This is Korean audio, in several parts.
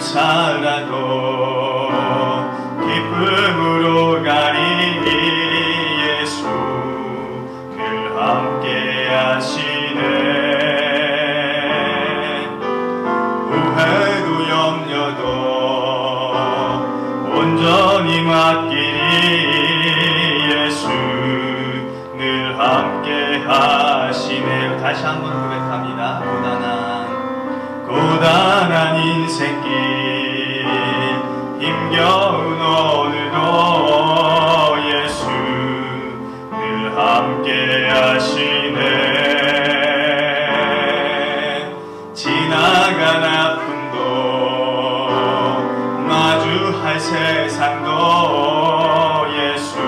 살아도 기쁨으로 가리 예수 늘 함께 하시네. 후회도 염려도 온전히 맡기리 예수 늘 함께 하시네. 다시 한번 고백합니다. 고단한 인생길 힘겨운 오늘도 예수 늘 함께 하시네. 지나간 아픔도 마주할 세상도 예수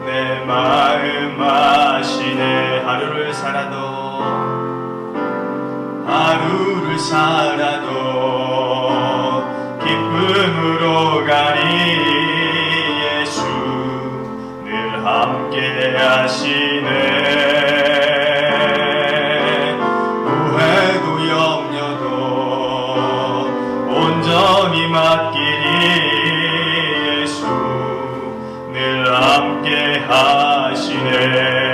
내 마음 아시네. 하루를 살아도 기쁨으로 가리 예수 늘 함께 하시네. 후회도 염려도 온전히 맡기리 예수 늘 함께 하시네.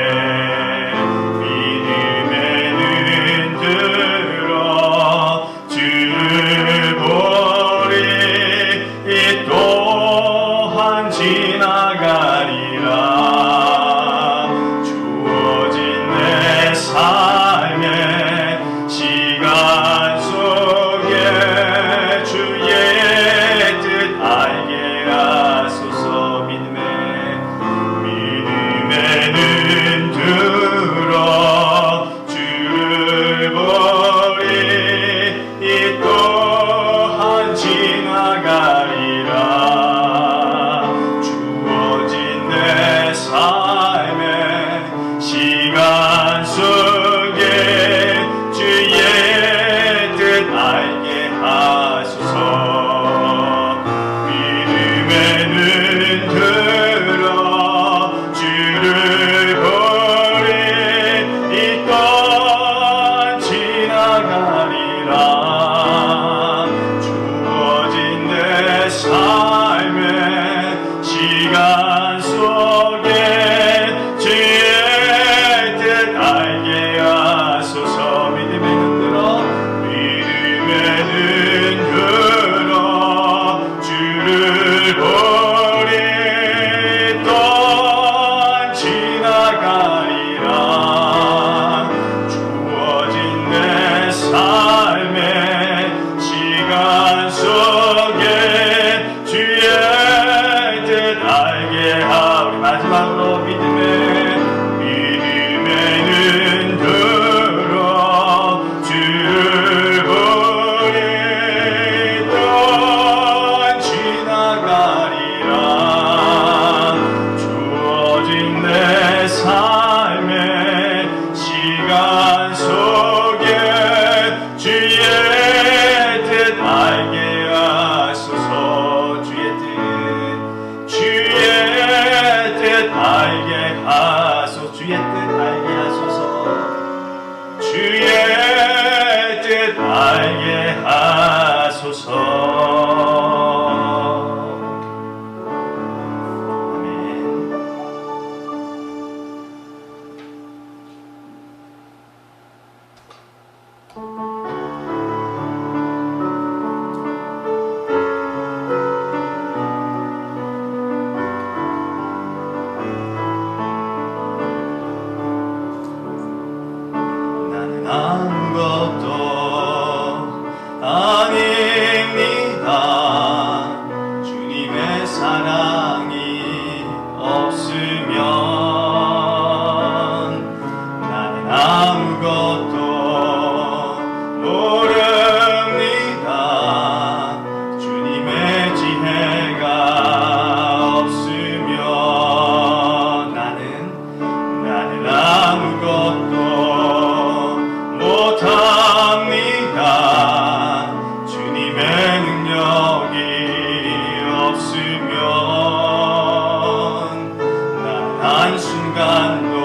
한순간도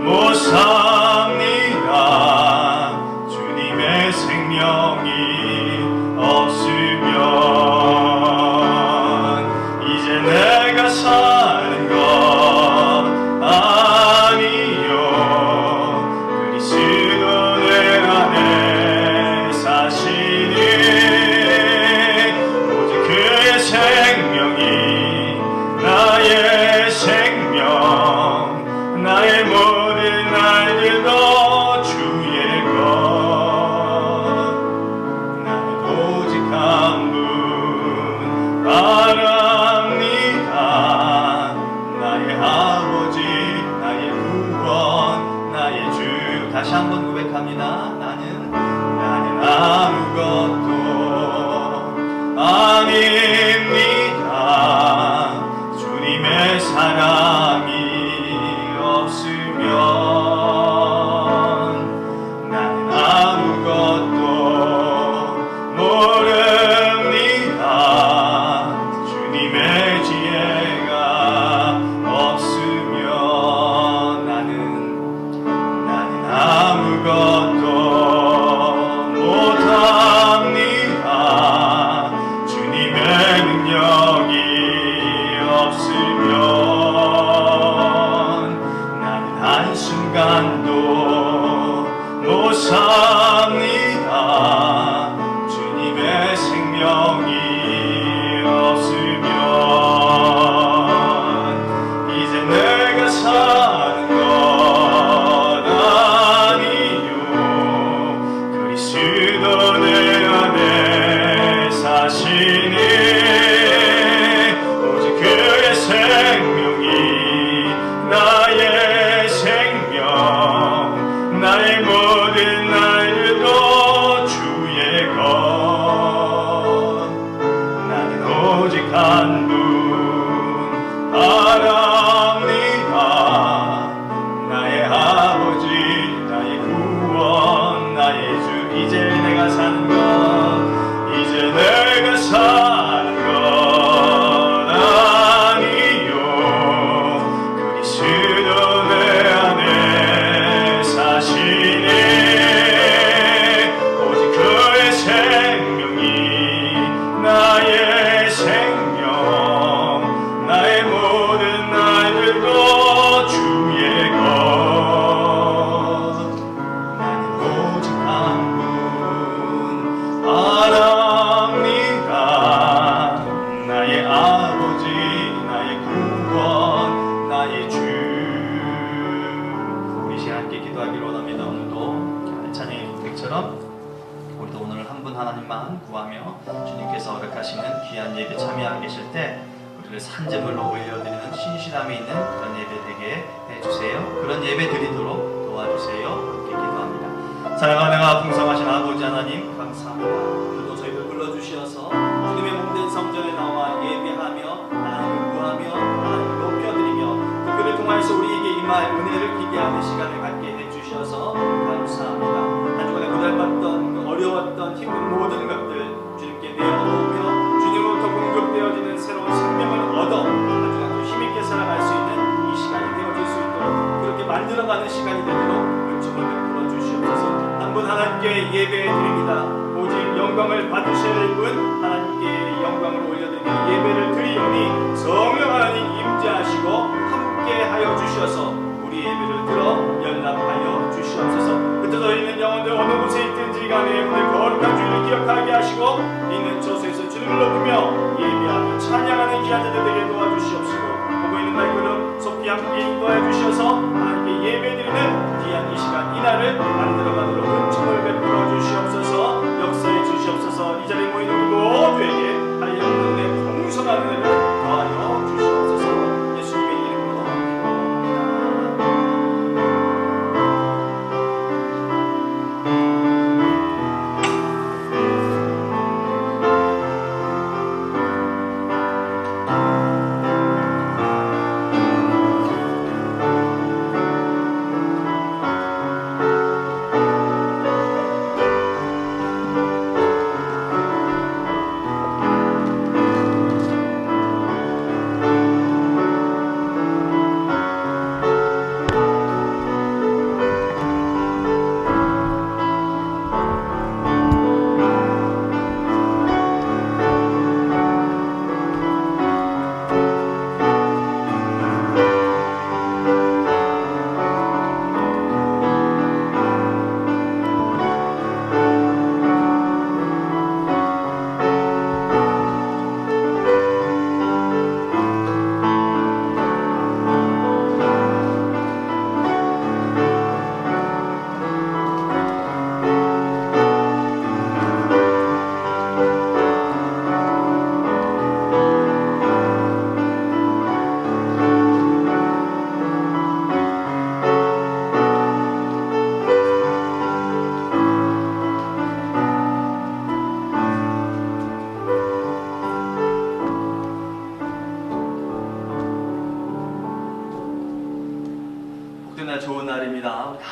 못 삽니다. 주님의 우리 다시 한번 고백합니다. 나는 아무것도 아닙니다. 주님의 사랑이 없으면 나는 아무것도 모릅니다. 주님의 지혜가 없으면 나는 아무것도 못합니다. 주님의 능력이 없으면 나는 한순간도 못 삽니다. 주님의 생명이 없으면 이제 내가 사는 것 아니요 그리스도 내 안에 사시니 오직 그의 생명이 나의 생명 나의 모든 날도 주의 것 나는 오직 한 분 바랍니다. 나의 아버지 나의 구원 나의 주 이제 내가 사는 것 이제 내가 사는 것 아니요 그리스도 내 안에 사시니 오직 그의 생명이 나의 생명 나의 모든 날들도 주의 것 나는 오직 한 분 바랍니다. 나의 아버지 나의 구원 나의 주 우리 시간 함께 기도하기를 원합니다. 오늘도 찬양의 고백처럼 우리도 오늘 한 분 하나님만 구하며 주님께서 허락하시는 귀한 예배 참여하고 계실 때 우리를 산재물로 올려드리는 신실함이 있는 그런 예배 되게 해주세요. 그런 예배 드리도록 도와주세요. 함께 기도합니다. 사랑하는 풍성하신 아버지 하나님 감사합니다. 오늘도 저희를 불러주셔서 주님의 몸된 성전에 나와 예배하며 하나님을 구하며 하나님을 높여드리며 그 글을 통하여서 우리에게 임할 은혜를 기대하는 시간을 갖게 해주셔서 감사합니다. 한 주간에 고달팠던 어려웠던 힘든 모든 것들 주님께 내어놓으며 주님으로부터 공급되어지는 새로운 생명을 얻어 한 주간 더 힘있게 살아갈 수 있는 이 시간이 되어질 수 있도록 그렇게 만들어가는 시간이 되도록 은총을 베풀어 주시옵소서. 한 분 하나님께 예배해 드립니다. 오직 영광을 받으셔야 할 분 하나님께 영광을 올려드리며 예배를 드리오니 성령 하나님 임재하시고 함께하여 주셔서 우리 예배를 들어 연락하여 주시옵소서. 그때도 있는 영혼들 어느 곳에 있든지 간에 오늘 거룩한 주님을 기억하게 하시고 있는 저수에서 주님을 높이며 예배하며 찬양하는 귀한 자들 되게 도와주시옵시고 보고 있는 말그름 속히 함께 인도하여 주셔서 하나님께 예배드리는 귀한 이 시간 이날을 만들어가도록 은총을 베풀어 주시옵소서. 역사해 주시옵소서. 이 자리에 모인 우리 모두에게 하나님의 은혜 풍성한 은혜를 더하여 주시옵소서. 예수님의 이름으로 기도합니다.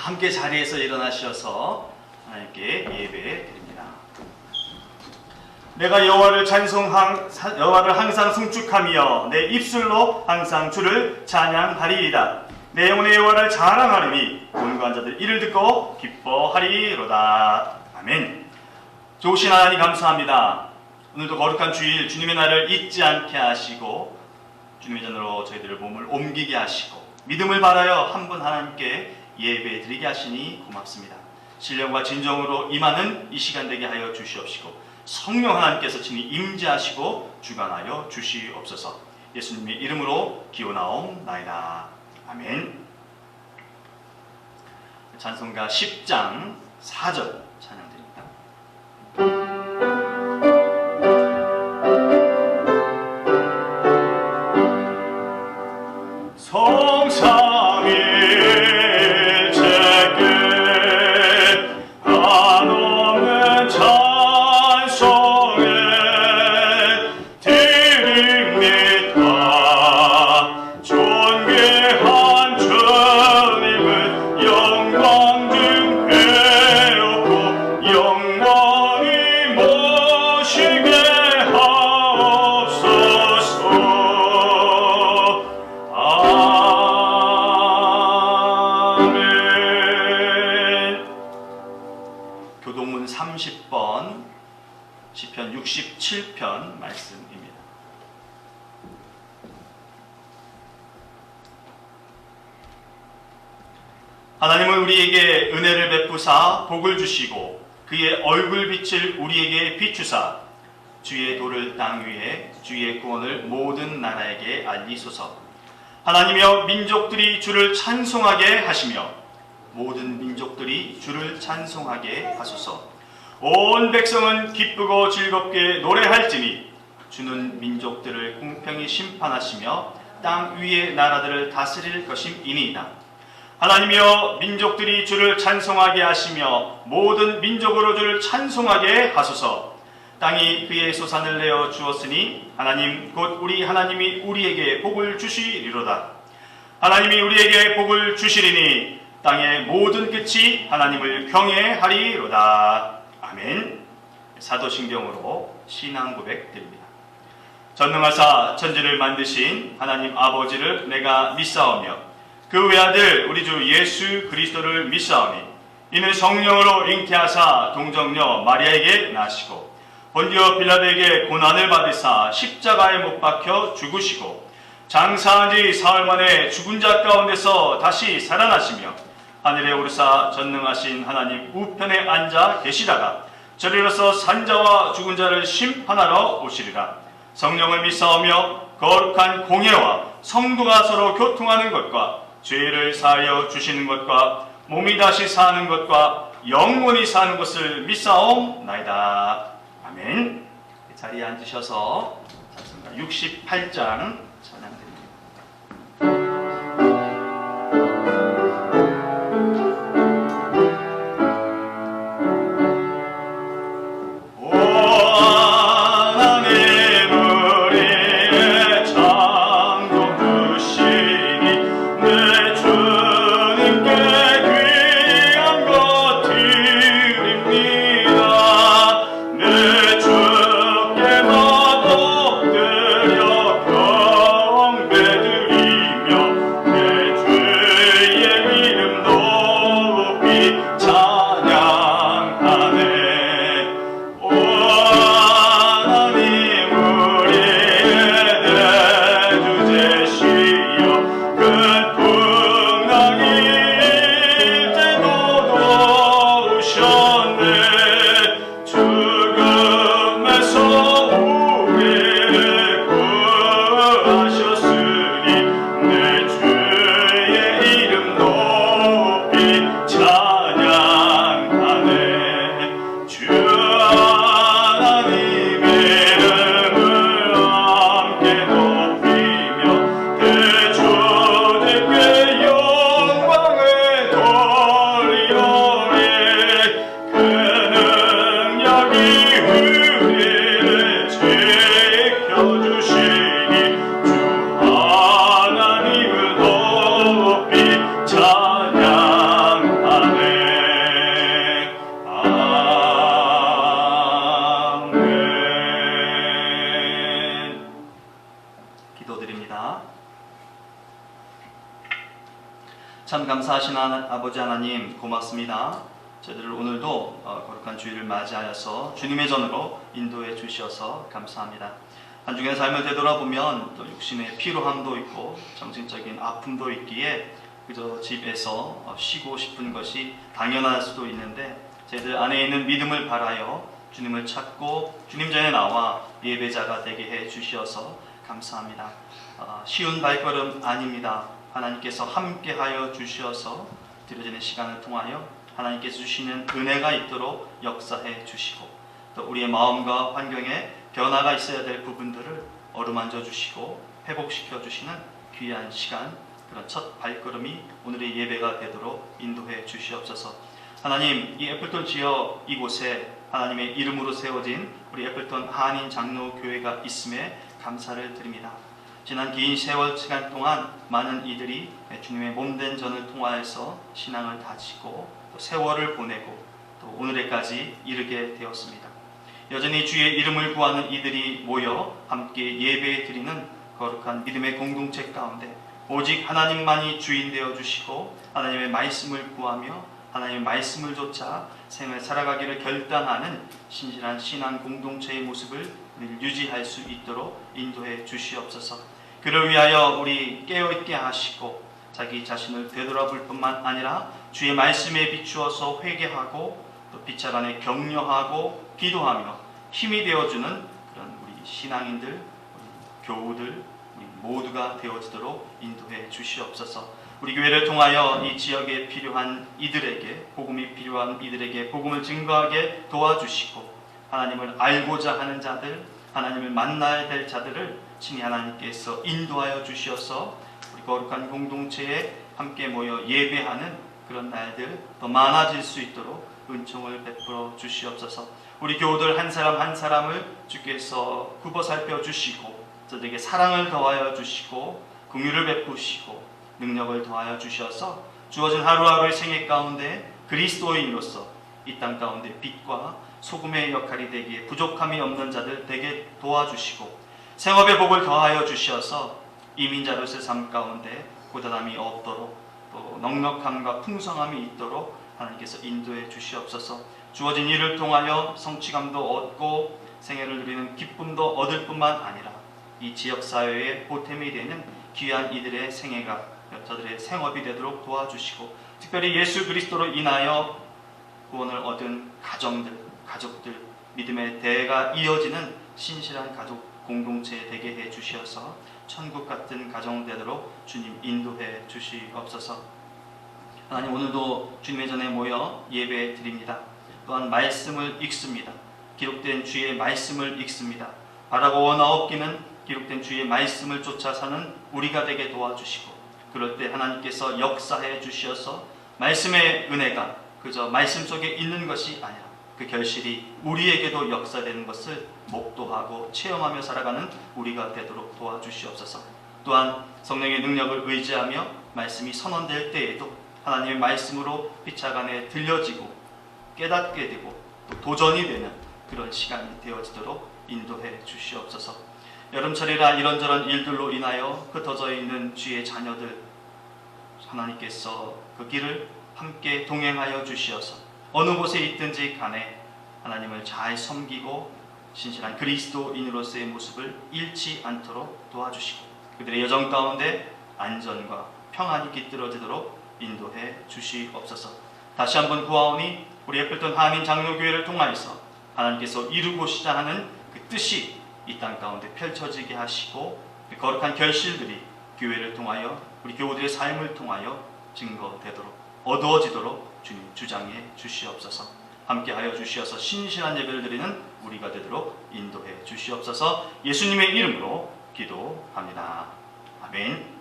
함께 자리에서 일어나셔서 하나님께 예배 드립니다. 내가 여호와를 항상 송축하며 내 입술로 항상 주를 찬양하리이다. 내 영혼의 여호와를 자랑하리니 온고한 자들 이를 듣고 기뻐하리로다. 아멘. 좋으신 하나님 감사합니다. 오늘도 거룩한 주일 주님의 날을 잊지 않게 하시고 주님의 전으로 저희들의 몸을 옮기게 하시고 믿음을 바라여 한 분 하나님께 예배 드리게 하시니 고맙습니다. 신령과 진정으로 임하는 이 시간 되게 하여 주시옵시고 성령 하나님께서 친히 임재하시고 주관하여 주시옵소서. 예수님의 이름으로 기원하옵나이다. 아멘. 찬송가 10장 4절 찬양드립니다. 교동문 30번 시편 67편 말씀입니다. 하나님은 우리에게 은혜를 베푸사 복을 주시고 그의 얼굴빛을 우리에게 비추사 주의 도를 땅 위에 주의 구원을 모든 나라에게 알리소서. 하나님이여 민족들이 주를 찬송하게 하시며 모든 민족들이 주를 찬송하게 하소서. 온 백성은 기쁘고 즐겁게 노래할지니 주는 민족들을 공평히 심판하시며 땅 위의 나라들을 다스릴 것임이니이다. 하나님이여 민족들이 주를 찬송하게 하시며 모든 민족으로 주를 찬송하게 하소서. 땅이 그의 소산을 내어 주었으니 하나님 곧 우리 하나님이 우리에게 복을 주시리로다. 하나님이 우리에게 복을 주시리니 땅의 모든 끝이 하나님을 경외하리로다. 아멘. 사도신경으로 신앙 고백 드립니다. 전능하사 천지를 만드신 하나님 아버지를 내가 믿사오며 그 외아들 우리 주 예수 그리스도를 믿사오니 이는 성령으로 잉태하사 동정녀 마리아에게 나시고 본디오 빌라도에게 고난을 받으사 십자가에 못 박혀 죽으시고 장사한 지 사흘 만에 죽은 자 가운데서 다시 살아나시며 하늘에 오르사 전능하신 하나님 우편에 앉아 계시다가 저리로서 산자와 죽은 자를 심판하러 오시리라. 성령을 믿사오며 거룩한 공예와 성도가 서로 교통하는 것과 죄를 사하여 주시는 것과 몸이 다시 사는 것과 영원히 사는 것을 믿사옵나이다. 아멘. 자리에 앉으셔서 찬송가 68장 찬양드립니다. 내 주께 마법 드려 아버지 하나님 고맙습니다. 저희들 오늘도 거룩한 주일을 맞이하여서 주님의 전으로 인도해 주셔서 감사합니다. 한 주간의 삶을 되돌아보면 또 육신의 피로함도 있고 정신적인 아픔도 있기에 그저 집에서 쉬고 싶은 것이 당연할 수도 있는데 저희들 안에 있는 믿음을 바라여 주님을 찾고 주님 전에 나와 예배자가 되게 해 주셔서 감사합니다. 쉬운 발걸음 아닙니다. 하나님께서 함께하여 주셔서 드려지는 시간을 통하여 하나님께서 주시는 은혜가 있도록 역사해 주시고 또 우리의 마음과 환경에 변화가 있어야 될 부분들을 어루만져 주시고 회복시켜 주시는 귀한 시간, 그런 첫 발걸음이 오늘의 예배가 되도록 인도해 주시옵소서. 하나님, 이 애플턴 지역 이곳에 하나님의 이름으로 세워진 우리 애플턴 한인 장로교회가 있음에 감사를 드립니다. 지난 긴 세월 시간 동안 많은 이들이 주님의 몸된 전을 통하여서 신앙을 다지고 또 세월을 보내고 또 오늘에까지 이르게 되었습니다. 여전히 주의 이름을 구하는 이들이 모여 함께 예배 드리는 거룩한 믿음의 공동체 가운데 오직 하나님만이 주인 되어 주시고 하나님의 말씀을 구하며 하나님의 말씀을 좇아 생을 살아가기를 결단하는 신실한 신앙 공동체의 모습을 유지할 수 있도록 인도해 주시옵소서. 그를 위하여 우리 깨어있게 하시고 자기 자신을 되돌아볼 뿐만 아니라 주의 말씀에 비추어서 회개하고 또 빛 안에 격려하고 기도하며 힘이 되어주는 그런 우리 신앙인들, 우리 교우들, 우리 모두가 되어지도록 인도해 주시옵소서. 우리 교회를 통하여 이 지역에 필요한 이들에게, 복음이 필요한 이들에게 복음을 증거하게 도와주시고 하나님을 알고자 하는 자들, 하나님을 만나야 될 자들을 친히 하나님께서 인도하여 주셔서 우리 거룩한 공동체에 함께 모여 예배하는 그런 날들 더 많아질 수 있도록 은총을 베풀어 주시옵소서. 우리 교우들 한 사람 한 사람을 주께서 굽어 살펴 주시고 저들에게 사랑을 더하여 주시고 긍휼을 베푸시고 능력을 더하여 주셔서 주어진 하루하루의 생애 가운데 그리스도인으로서 이 땅 가운데 빛과 소금의 역할이 되기에 부족함이 없는 자들 되게 도와주시고 생업의 복을 더하여 주셔서 이민자로서의 삶 가운데 고단함이 없도록 또 넉넉함과 풍성함이 있도록 하나님께서 인도해 주시옵소서. 주어진 일을 통하여 성취감도 얻고 생애를 누리는 기쁨도 얻을 뿐만 아니라 이 지역사회의 보탬이 되는 귀한 이들의 생애가 저들의 생업이 되도록 도와주시고 특별히 예수 그리스도로 인하여 구원을 얻은 가족들 믿음의 대가 이어지는 신실한 가족 공동체 되게 해 주셔서 천국 같은 가정 되도록 주님 인도해 주시옵소서. 하나님, 오늘도 주님의 전에 모여 예배 드립니다. 또한 말씀을 읽습니다. 기록된 주의 말씀을 읽습니다. 바라고 원하옵기는 기록된 주의 말씀을 쫓아 사는 우리가 되게 도와주시고 그럴 때 하나님께서 역사해 주셔서 말씀의 은혜가 그저 말씀 속에 있는 것이 아니라 그 결실이 우리에게도 역사되는 것을 목도하고 체험하며 살아가는 우리가 되도록 도와주시옵소서. 또한 성령의 능력을 의지하며 말씀이 선언될 때에도 하나님의 말씀으로 피차 안에 들려지고 깨닫게 되고 또 도전이 되는 그런 시간이 되어지도록 인도해 주시옵소서. 여름철이라 이런저런 일들로 인하여 흩어져 있는 주의 자녀들 하나님께서 그 길을 함께 동행하여 주시어서 어느 곳에 있든지 간에 하나님을 잘 섬기고 신실한 그리스도인으로서의 모습을 잃지 않도록 도와주시고 그들의 여정 가운데 안전과 평안이 깃들어지도록 인도해 주시옵소서. 다시 한번 구하오니 우리 애플턴 한인 장로교회를 통하여서 하나님께서 이루고자 하는 그 뜻이 이 땅 가운데 펼쳐지게 하시고 그 거룩한 결실들이 교회를 통하여 우리 교우들의 삶을 통하여 증거되도록 어두워지도록 주님 주장해 주시옵소서. 함께하여 주시어서 신실한 예배를 드리는 우리가 되도록 인도해 주시옵소서. 예수님의 이름으로 기도합니다. 아멘.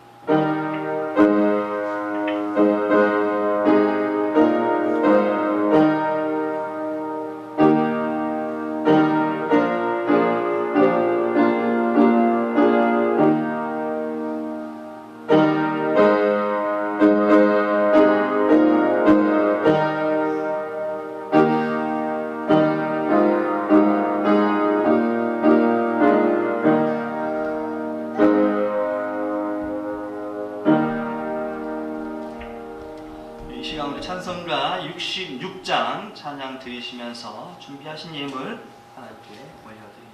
96장 찬양 드리시면서 준비하신 예물 하나님께 올려드립니다.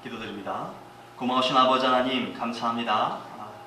기도드립니다. 고마우신 아버지 하나님 감사합니다.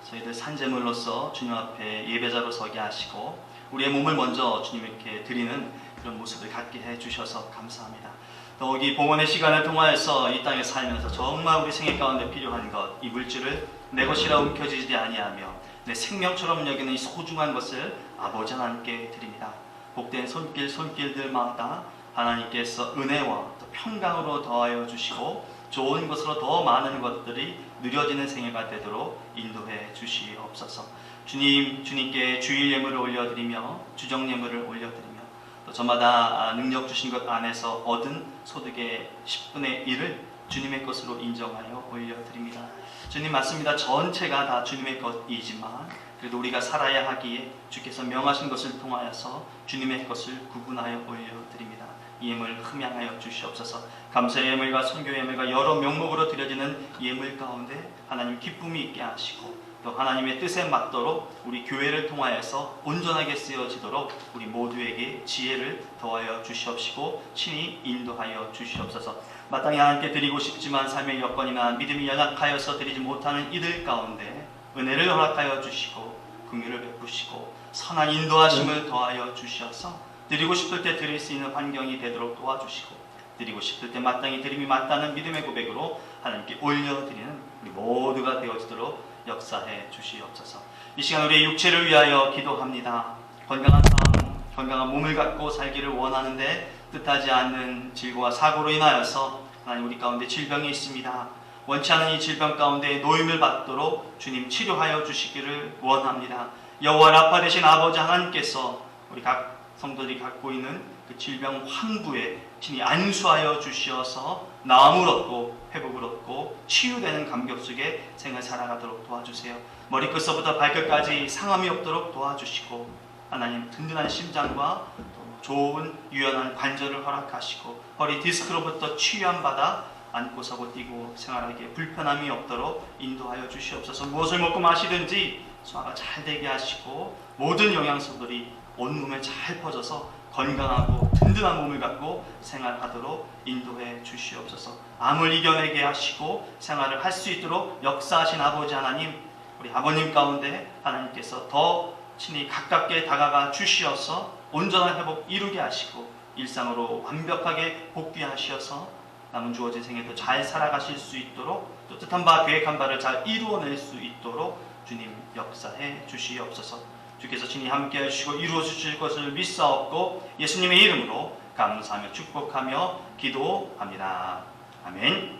저희들 산제물로서 주님 앞에 예배자로 서게 하시고 우리의 몸을 먼저 주님께 드리는 그런 모습을 갖게 해주셔서 감사합니다. 더욱이 봉헌의 시간을 통하여서 이 땅에 살면서 정말 우리 생애 가운데 필요한 것, 이 물질을 내 것이라 움켜쥐지 아니하며 내 생명처럼 여기는 이 소중한 것을 아버지 하나님께 드립니다. 복된 손길들마다 하나님께서 은혜와 또 평강으로 더하여 주시고 좋은 것으로 더 많은 것들이 누려지는 생애가 되도록 인도해 주시옵소서. 주님께 주일 예물을 올려드리며 주정 예물을 올려드리며 또 저마다 능력 주신 것 안에서 얻은 소득의 10분의 1을 주님의 것으로 인정하여 올려드립니다. 주님 맞습니다. 전체가 다 주님의 것이지만 그래도 우리가 살아야 하기에 주께서 명하신 것을 통하여서 주님의 것을 구분하여 올려드립니다. 이 예물 흠양하여 주시옵소서. 감사의 예물과 선교 예물과 여러 명목으로 드려지는 예물 가운데 하나님 기쁨이 있게 하시고 또 하나님의 뜻에 맞도록 우리 교회를 통하여서 온전하게 쓰여지도록 우리 모두에게 지혜를 더하여 주시옵시고 친히 인도하여 주시옵소서. 마땅히 하나님께 드리고 싶지만 삶의 여건이나 믿음이 연약하여서 드리지 못하는 이들 가운데 은혜를 허락하여 주시고 긍휼을 베푸시고 선한 인도하심을 더하여 주시어서 드리고 싶을 때 드릴 수 있는 환경이 되도록 도와주시고 드리고 싶을 때 마땅히 드림이 맞다는 믿음의 고백으로 하나님께 올려드리는 우리 모두가 되어지도록 역사해 주시옵소서. 이 시간 우리의 육체를 위하여 기도합니다. 건강한 삶, 건강한 몸을 갖고 살기를 원하는데 뜻하지 않는 질고와 사고로 인하여서 하나님 우리 가운데 질병이 있습니다. 원치 않은 이 질병 가운데 노임을 받도록 주님 치료하여 주시기를 원합니다. 여호와 라파 되신 아버지 하나님께서 우리 각 성도들이 갖고 있는 그 질병 환부에 친히 안수하여 주시어서 나음을 얻고 회복을 얻고 치유되는 감격 속에 생을 살아가도록 도와주세요. 머리끝서부터 발끝까지 상함이 없도록 도와주시고 하나님 든든한 심장과 또 좋은 유연한 관절을 허락하시고 허리 디스크로부터 치유함 받아 앉고 서고 뛰고 생활하기에 불편함이 없도록 인도하여 주시옵소서. 무엇을 먹고 마시든지 소화가 잘 되게 하시고 모든 영양소들이 온몸에 잘 퍼져서 건강하고 든든한 몸을 갖고 생활하도록 인도해 주시옵소서. 암을 이겨내게 하시고 생활을 할 수 있도록 역사하신 아버지 하나님, 우리 아버님 가운데 하나님께서 더 친히 가깝게 다가가 주시어서 온전한 회복 이루게 하시고 일상으로 완벽하게 복귀하시어서 남은 주어진 생애도 잘 살아가실 수 있도록 또 뜻한 바 계획한 바를 잘 이루어낼 수 있도록 주님 역사해 주시옵소서. 주께서 친히 함께 해주시고 이루어 주실 것을 믿사옵고 예수님의 이름으로 감사하며 축복하며 기도합니다. 아멘.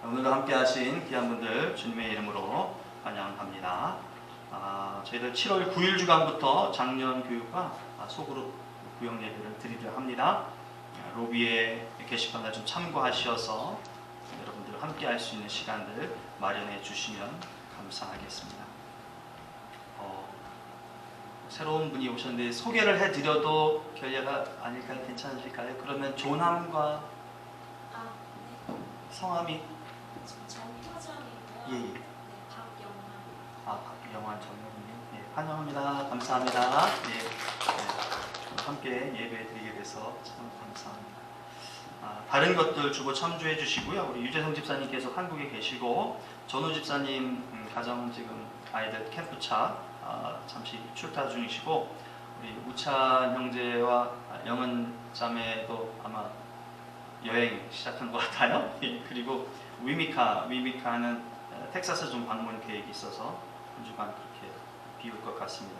오늘도 함께 하신 귀한 분들 주님의 이름으로 환영합니다. 저희들 7월 9일 주간부터 작년 교육과 소그룹 구역 예배를 드리려 합니다. 로비에 게시판을 좀 참고하셔서 여러분들 함께 할 수 있는 시간들 마련해 주시면 감사하겠습니다. 새로운 분이 오셨는데 소개를 해드려도 결례가 아닐까요? 괜찮으실까요? 그러면 조남과 네. 성함이 정효정이고요. 예. 네, 박영환. 박영환 정혜군요. 예, 환영합니다. 감사합니다. 예, 함께 예배드리게 돼서 참 감사합니다. 다른 것들 주보 참조해 주시고요. 우리 유재성 집사님께서 한국에 계시고 전우 집사님 가정 지금 아이들 캠프차 잠시 출타 중이시고 우리 우찬 형제와 영은 자매도 아마 여행 시작한 것 같아요. 예, 그리고 위미카는 텍사스 좀 방문 계획이 있어서 한 주간 그렇게 비울 것 같습니다.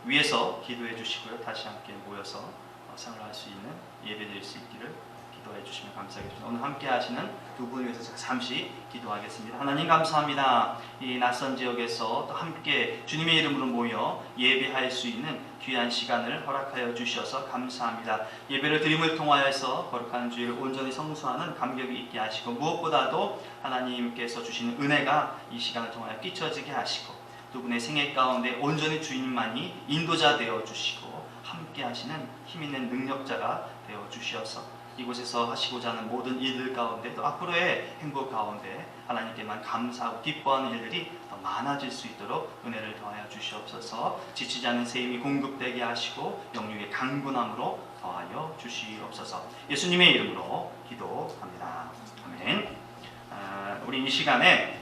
위에서 기도해 주시고요. 다시 함께 모여서 생활할 수 있는 예배 드릴 수 있기를 기도해 주시면 감사하겠습니다. 오늘 함께 하시는 두 분을 위해서 잠시 기도하겠습니다. 하나님 감사합니다. 이 낯선 지역에서 또 함께 주님의 이름으로 모여 예배할 수 있는 귀한 시간을 허락하여 주셔서 감사합니다. 예배를 드림을 통하여서 거룩한 주일을 온전히 성수하는 감격이 있게 하시고 무엇보다도 하나님께서 주시는 은혜가 이 시간을 통하여 끼쳐지게 하시고 두 분의 생애 가운데 온전히 주님만이 인도자 되어 주시고 함께 하시는 힘있는 능력자가 되어 주셔서 이곳에서 하시고자 하는 모든 일들 가운데 또 앞으로의 행복 가운데 하나님께만 감사하고 기뻐하는 일들이 더 많아질 수 있도록 은혜를 더하여 주시옵소서. 지치지 않는 새 힘이 공급되게 하시고 영육의 강건함으로 더하여 주시옵소서. 예수님의 이름으로 기도합니다. 아멘. 우리 이 시간에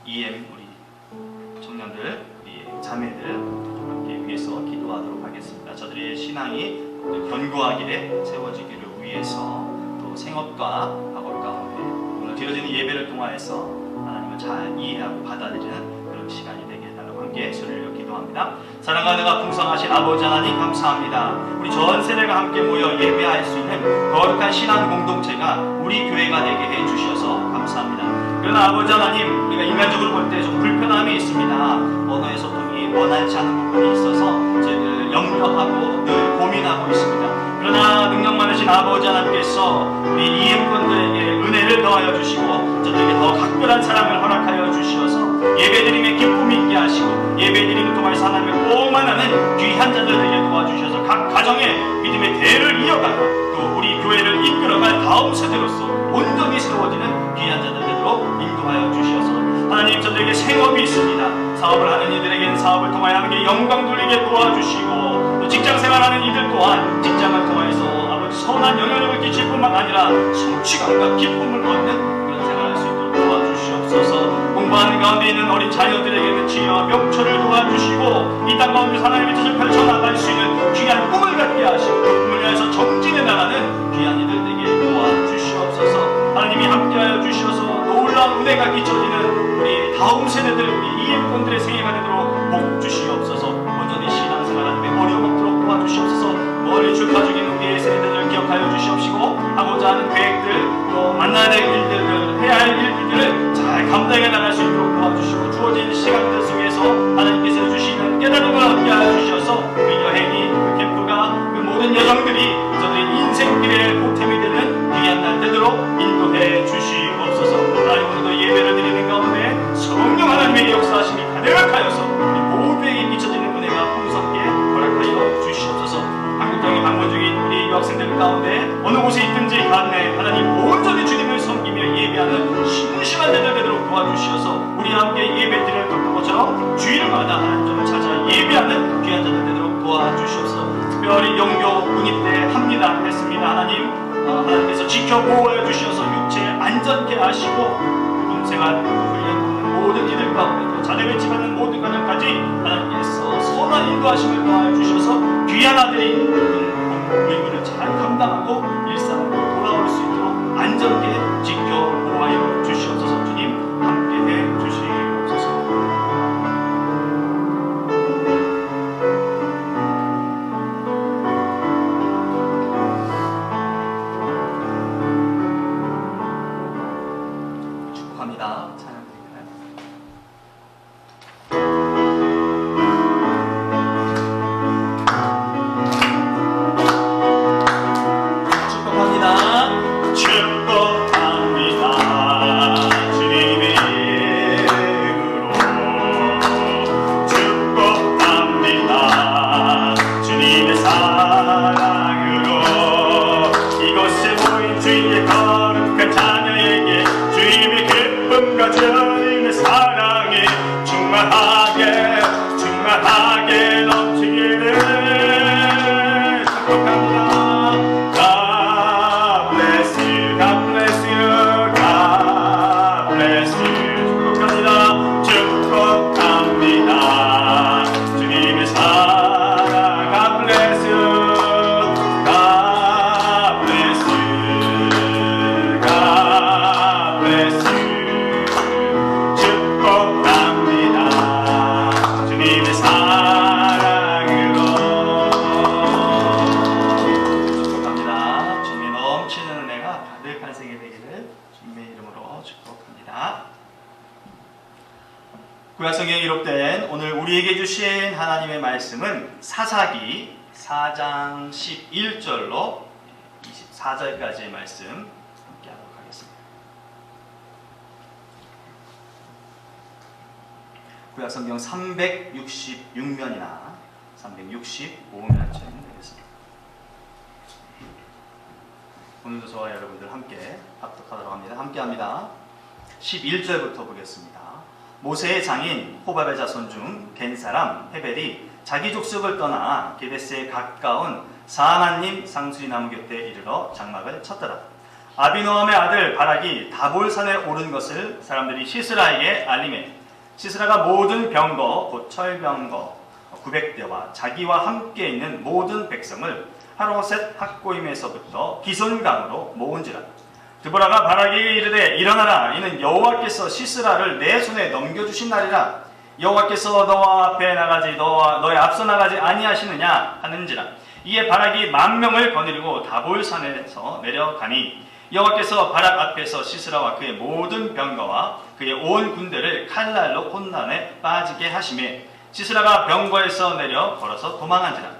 EM 우리 청년들, 우리 자매들 함께 위해서 기도하도록 하겠습니다. 저들의 신앙이 견고하게 세워지기를 위해서 또 생업과 학업 가운데 오늘 드려지는 예배를 통하여서 하나님을 잘 이해하고 받아들이는 그런 시간이 되게 해달라고 함께 소리를 기도합니다. 사랑하는 풍성하신 아버지 하나님 감사합니다. 우리 전 세대가 함께 모여 예배할 수 있는 거룩한 신앙 공동체가 우리 교회가 되게 해주셔서 감사합니다. 그러나 아버지 하나님, 우리가 인간적으로 볼 때 좀 불편함이 있습니다. 언어의 소통이 원활치 않은 부분이 있어서 저희들 염려하고 늘 고민하고 있습니다. 그러나 능력 많으신 아버지 하나님께서 우리 이웃분들에게 은혜를 더하여 주시고 저들에게 더 각별한 사랑을 허락하여 주시어서 예배드림의 기쁨이 있게 하시고 예배드림을 통해서 하나님을 꼭 만나는 귀한 자들에게 도와주셔서 각 가정의 믿음의 대를 이어가고 또 우리 교회를 이끌어갈 다음 세대로서 온전히 세워지는 귀한 자들 되도록 인도하여 주셔서 하나님 저들에게 생업이 있습니다. 사업을 하는 이들에게는 사업을 통하여 하나님께 영광 돌리게 도와주시고 또 직장생활하는 이들 또한 직장을 통해서 아버지 선한 영향력을 끼칠 뿐만 아니라 성취감과 기쁨을 얻는 그런 생활을 할 수 있도록 도와주시옵소서. 공부하는 가운데 있는 어린 자녀들에게는 지혜와 명철을 도와주시고 이 땅 가운데 하나님의 뜻을 펼쳐나갈 수 있는 귀한 꿈을 갖게 하시고 그 꿈을 위해서 정진해 나가는 귀한 이들에게 도와주시옵소서. 하나님이 함께하여 주셔서 놀라운 은혜가 끼쳐지는 우리 다음 세대들 우리 이웃분들의 생애가 되도록 복 주시옵소서. 온전히 신앙생활하는 데 어려움 없도록 도와주시옵소서. 머리 출가 중인 우리의 세대들을 기억하여 주시옵시고 하고자 하는 계획들 또 만나야 될 일들을 해야 할 일들을 잘 감당해 나갈 수 있도록 도와주시고 주어진 시간들 속에서 하나님께서 주시는 깨달음을 얻게 하여 주셔서 그 여행이 그 캠프가 그 모든 여정들이 저들의 인생길의 보탬이 되는 귀한 날 되도록 인도해 주시옵소서. 하나님 오늘도 예배를 드리는 가운데 성령 하나님의 역사하심이 가득하여서 우리 모두에게 미쳐지는 은혜가 풍성하게 허락하여 주시옵소서. 한국 땅에 방문 중인 우리 유학생들 가운데 어느 곳에 있든지 간에 하나님 이러리 영교 군입대 합니다 했습니다. 하나님께서 지켜 보호해 주셔서 육체 안전케 하시고 군생활 훈련 모든 이들 가운데 또 자녀를 집하는 모든 가정까지 하나님께서 선한 인도하심을 더하여 주셔서 귀한 아들이 의무를 잘 감당하고 일상으로 돌아올 수 있도록 안전케 지켜 보호하여 주시옵소서. 주님 함께해 주시옵소서. 축복합니다. 찬양 드릴까요? 축복합니다. 축복합니다. 주님의 이름으로 축복합니다. 주님의 사랑으로 이곳에 모인 주의 거룩한 자녀에게 주님의 기쁨과 주님의 사랑이 충만하게 넘치기를 축복합니다. God bless you, God bless you, God bless you. 축복합니다. 주님의 사랑 God bless you, God bless you, God bless you. 축복합니다. 주님의 사랑으로 축복합니다. 주님의 넘치는 은혜가 가득한 생애 되기를 주님의 이름으로 축복합니다. 구약성경에 기록된 오늘 우리에게 주신 하나님의 말씀은 사사기 4장 11절로 24절까지의 말씀 함께 하도록 하겠습니다. 구약성경 366면이나 365면쯤 되겠습니다. 오늘도 저와 여러분들 함께 합독하도록 합니다. 함께 합니다. 11절부터 보겠습니다. 모세의 장인 호밥의 자손 중 겐 사람 헤벨이 자기 족속을 떠나 게데스에 가까운 사하나님 상수리 나무 곁에 이르러 장막을 쳤더라. 아비노함의 아들 바락이 다볼산에 오른 것을 사람들이 시스라에게 알리매 시스라가 모든 병거 곧 철병거 900대와 자기와 함께 있는 모든 백성을 하로셋 학고임에서부터 기손강으로 모은지라. 드보라가 바락에게 이르되 일어나라. 이는 여호와께서 시스라를 내 손에 넘겨주신 날이라. 여호와께서 너와 앞에 나가지 너의 앞서 나가지 아니하시느냐 하는지라. 이에 바락이 10,000명을 거느리고 다볼산에서 내려가니 여호와께서 바락 앞에서 시스라와 그의 모든 병거와 그의 온 군대를 칼날로 혼란에 빠지게 하시매 시스라가 병거에서 내려 걸어서 도망한지라.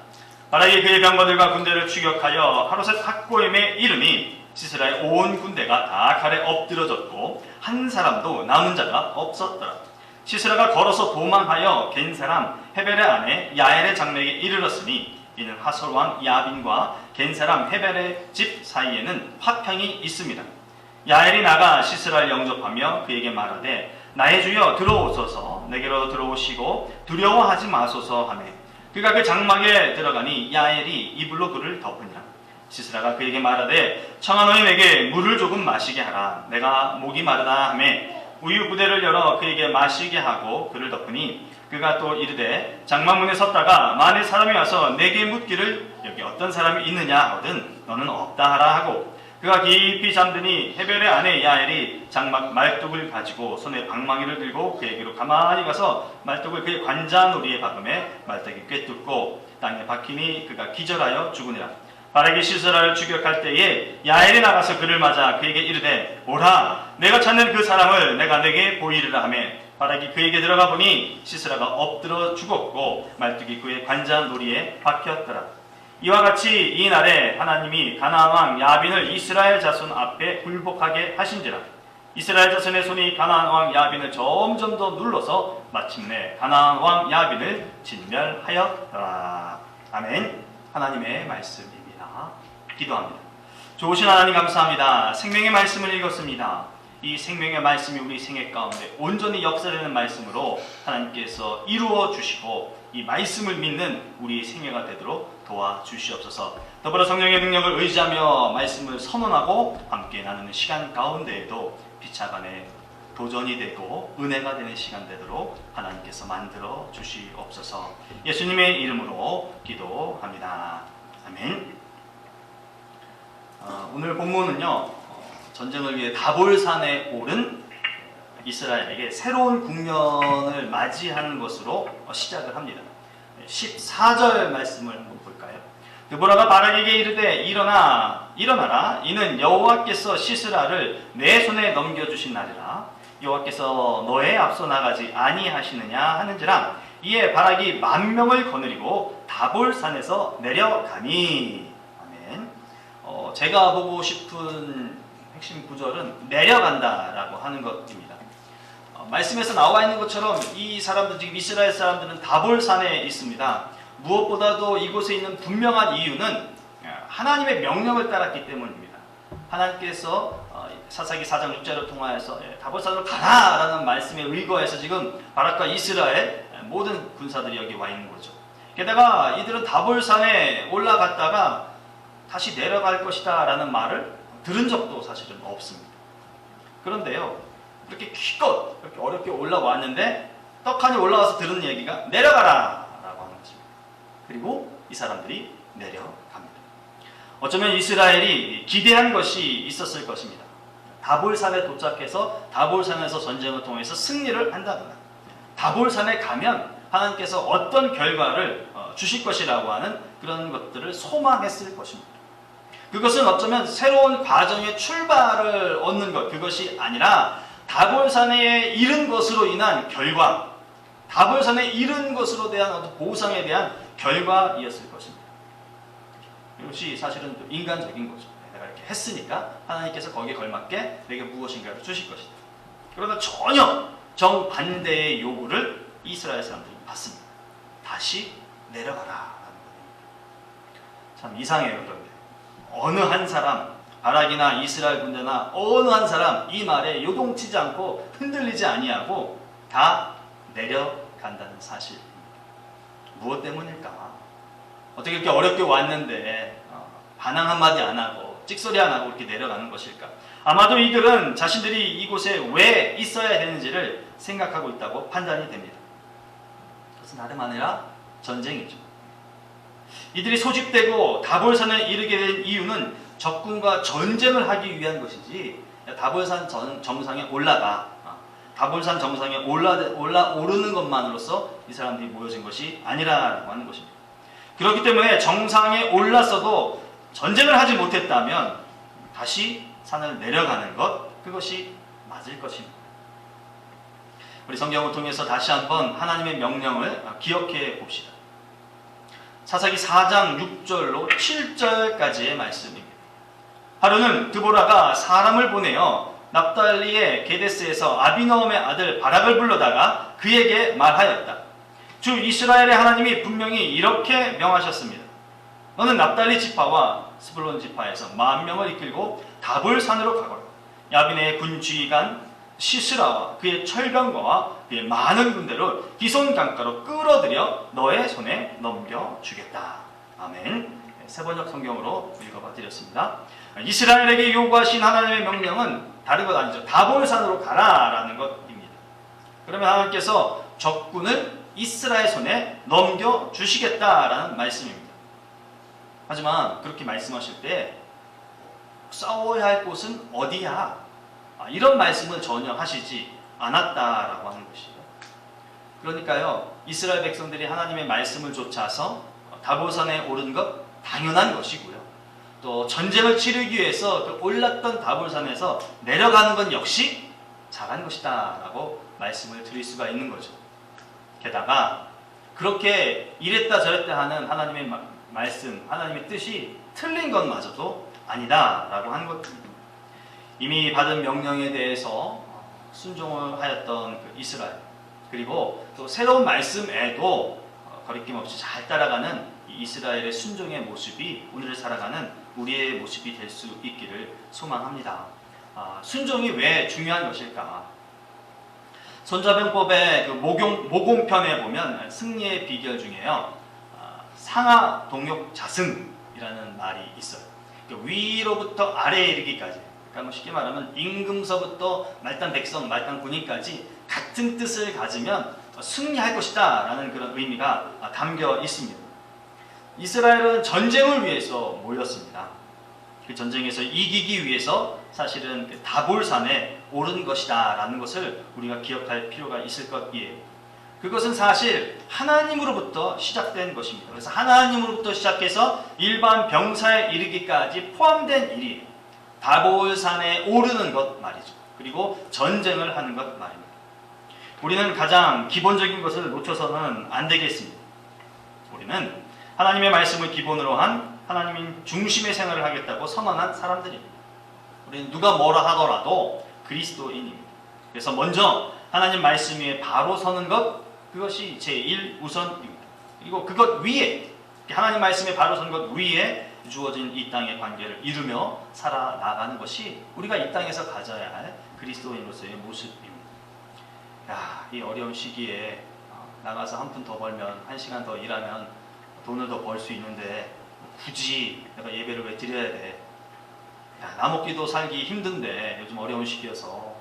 바락이 그의 병거들과 군대를 추격하여 하로셋 학고임에 이르니 시스라의 온 군대가 다 칼에 엎드러졌고 한 사람도 남은 자가 없었더라. 시스라가 걸어서 도망하여 겐 사람 헤벨의 아내 야엘의 장막에 이르렀으니 이는 하솔 왕 야빈과 겐 사람 헤벨의 집 사이에는 화평이 있습니다. 야엘이 나가 시스라를 영접하며 그에게 말하되 나의 주여 들어오소서. 내게로 들어오시고 두려워하지 마소서 하매 그가 그 장막에 들어가니 야엘이 이불로 그를 덮으니라. 시스라가 그에게 말하되 청하노니 내게 물을 조금 마시게 하라. 내가 목이 마르다 하매 우유 부대를 열어 그에게 마시게 하고 그를 덮으니 그가 또 이르되 장막문에 섰다가 만일 사람이 와서 내게 묻기를 여기 어떤 사람이 있느냐 하거든 너는 없다 하라 하고 그가 깊이 잠드니 헤벨의 아내 야엘이 장막 말뚝을 가지고 손에 방망이를 들고 그에게로 가만히 가서 말뚝을 그의 관자놀이에 박음에 말뚝이 꿰뚫고 땅에 박히니 그가 기절하여 죽으니라. 바락이 시스라를 추격할 때에 야엘이 나가서 그를 맞아 그에게 이르되 오라 내가 찾는 그 사람을 내가 내게 보이리라 하며 바락이 그에게 들어가 보니 시스라가 엎드러 죽었고 말뚝이 그의 관자놀이에 박혔더라. 이와 같이 이 날에 하나님이 가나안 왕 야빈을 이스라엘 자손 앞에 굴복하게 하신지라. 이스라엘 자손의 손이 가나안 왕 야빈을 점점 더 눌러서 마침내 가나안 왕 야빈을 진멸하였더라. 아멘. 하나님의 말씀입니다. 기도합니다. 좋으신 하나님 감사합니다. 생명의 말씀을 읽었습니다. 이 생명의 말씀이 우리 생애 가운데 온전히 역사되는 말씀으로 하나님께서 이루어 주시고 이 말씀을 믿는 우리 생애가 되도록 도와주시옵소서. 더불어 성령의 능력을 의지하며 말씀을 선언하고 함께 나누는 시간 가운데에도 피차간에 도전이 되고 은혜가 되는 시간 되도록 하나님께서 만들어 주시옵소서. 예수님의 이름으로 기도합니다. 아멘. 오늘 본문은요, 전쟁을 위해 다볼산에 오른 이스라엘에게 새로운 국면을 맞이하는 것으로 시작을 합니다. 14절 말씀을 한번 볼까요? 드보라가 바락에게 이르되 일어나라. 이는 여호와께서 시스라를 내 손에 넘겨주신 날이라. 여호와께서 너의 앞서 나가지 아니하시느냐 하는지라. 이에 바락이 10,000명을 거느리고 다볼산에서 내려가니. 아멘. 제가 보고 싶은 핵심 구절은 내려간다라고 하는 것입니다. 말씀에서 나와 있는 것처럼 이 사람들, 지금 이스라엘 사람들은 다볼산에 있습니다. 무엇보다도 이곳에 있는 분명한 이유는 하나님의 명령을 따랐기 때문입니다. 하나님께서 사사기 4장 6절을 통하여서 다볼산으로 가라라는 말씀에 의거해서 지금 바락과 이스라엘 모든 군사들이 여기 와 있는 거죠. 게다가 이들은 다볼산에 올라갔다가 다시 내려갈 것이다 라는 말을 들은 적도 사실은 없습니다. 그런데요, 이렇게 기껏 이렇게 어렵게 올라왔는데 떡하니 올라와서 들은 얘기가 내려가라 라고 하는 것입니다. 그리고 이 사람들이 내려갑니다. 어쩌면 이스라엘이 기대한 것이 있었을 것입니다. 다볼산에 도착해서 다볼산에서 전쟁을 통해서 승리를 한다거나 다볼산에 가면 하나님께서 어떤 결과를 주실 것이라고 하는 그런 것들을 소망했을 것입니다. 그것은 어쩌면 새로운 과정의 출발을 얻는 것, 그것이 아니라 다볼산에 이른 것으로 인한 결과, 다볼산에 이른 것으로 대한 어떤 보상에 대한 결과이었을 것입니다. 이것이 사실은 인간적인 거죠. 내가 이렇게 했으니까 하나님께서 거기에 걸맞게 내게 무엇인가를 주실 것이다. 그러나 전혀 정반대의 요구를 이스라엘 사람들이 받습니다. 다시 내려가라 라는 겁니다. 참 이상해요. 그런데 어느 한 사람, 바락이나 이스라엘 군대나 어느 한 사람 이 말에 요동치지 않고 흔들리지 아니하고 다 내려간다는 사실입니다. 무엇 때문일까? 어떻게 이렇게 어렵게 왔는데 반항 한마디 안 하고 찍소리 안 하고 이렇게 내려가는 것일까? 아마도 이들은 자신들이 이곳에 왜 있어야 되는지를 생각하고 있다고 판단이 됩니다. 그것은 다름 아니라 전쟁이죠. 이들이 소집되고 다볼산에 이르게 된 이유는 적군과 전쟁을 하기 위한 것이지, 다볼산 정상에 다볼산 정상에 오르는 것만으로서 이 사람들이 모여진 것이 아니라고 하는 것입니다. 그렇기 때문에 정상에 올랐어도 전쟁을 하지 못했다면 다시 산을 내려가는 것, 그것이 맞을 것입니다. 우리 성경을 통해서 다시 한번 하나님의 명령을 기억해 봅시다. 사사기 4장 6절로 7절까지의 말씀입니다. 하루는 드보라가 사람을 보내어 납달리의 게데스에서 아비노함의 아들 바락을 불러다가 그에게 말하였다. 주 이스라엘의 하나님이 분명히 이렇게 명하셨습니다. 너는 납달리 지파와 스불론 지파에서 10,000명을 이끌고 다볼산으로 가거라. 야빈의 군 지휘관 시스라와 그의 철병거와 그의 많은 군대를 기손 강가로 끌어들여 너의 손에 넘겨주겠다. 아멘. 세번역 성경으로 읽어봐 드렸습니다. 이스라엘에게 요구하신 하나님의 명령은 다른 것 아니죠. 다볼산으로 가라라는 것입니다. 그러면 하나님께서 적군을 이스라엘 손에 넘겨주시겠다라는 말씀입니다. 하지만 그렇게 말씀하실 때 싸워야 할 곳은 어디야? 이런 말씀을 전혀 하시지 않았다라고 하는 것이죠. 그러니까요, 이스라엘 백성들이 하나님의 말씀을 좇아서 다볼산에 오른 것 당연한 것이고요. 또 전쟁을 치르기 위해서 그 올랐던 다볼산에서 내려가는 건 역시 잘한 것이다 라고 말씀을 드릴 수가 있는 거죠. 게다가 그렇게 이랬다 저랬다 하는 하나님의 말씀, 하나님의 뜻이 틀린 것마저도 아니다 라고 하는 것입니다. 이미 받은 명령에 대해서 순종을 하였던 그 이스라엘, 그리고 또 새로운 말씀에도 거리낌 없이 잘 따라가는 이 이스라엘의 순종의 모습이 오늘을 살아가는 우리의 모습이 될 수 있기를 소망합니다. 순종이 왜 중요한 것일까? 손자병법의 그 모공편에 보면 승리의 비결 중에요, 상하 동역 자승이라는 말이 있어요. 그러니까 위로부터 아래에 이르기까지, 그러니까 뭐 쉽게 말하면 임금서부터 말단 백성, 말단 군인까지 같은 뜻을 가지면 승리할 것이다 라는 그런 의미가 담겨 있습니다. 이스라엘은 전쟁을 위해서 모였습니다. 그 전쟁에서 이기기 위해서 사실은 그 다볼산에 오른 것이다 라는 것을 우리가 기억할 필요가 있을 것이에요. 그것은 사실 하나님으로부터 시작된 것입니다. 그래서 하나님으로부터 시작해서 일반 병사에 이르기까지 포함된 일이에요. 다볼산에 오르는 것 말이죠. 그리고 전쟁을 하는 것 말입니다. 우리는 가장 기본적인 것을 놓쳐서는 안 되겠습니다. 우리는 하나님의 말씀을 기본으로 한 하나님 중심의 생활을 하겠다고 선언한 사람들입니다. 우리는 누가 뭐라 하더라도 그리스도인입니다. 그래서 먼저 하나님 말씀 위에 바로 서는 것, 그것이 제1우선입니다. 그리고 그것 위에, 하나님 말씀에 바로 서는 것 위에 주어진 이 땅의 관계를 이루며 살아나가는 것이 우리가 이 땅에서 가져야 할 그리스도인으로서의 모습입니다. 이 어려운 시기에 나가서 한 푼 더 벌면, 한 시간 더 일하면 돈을 더 벌 수 있는데 굳이 내가 예배를 왜 드려야 돼? 나 먹기도 살기 힘든데 요즘 어려운 시기여서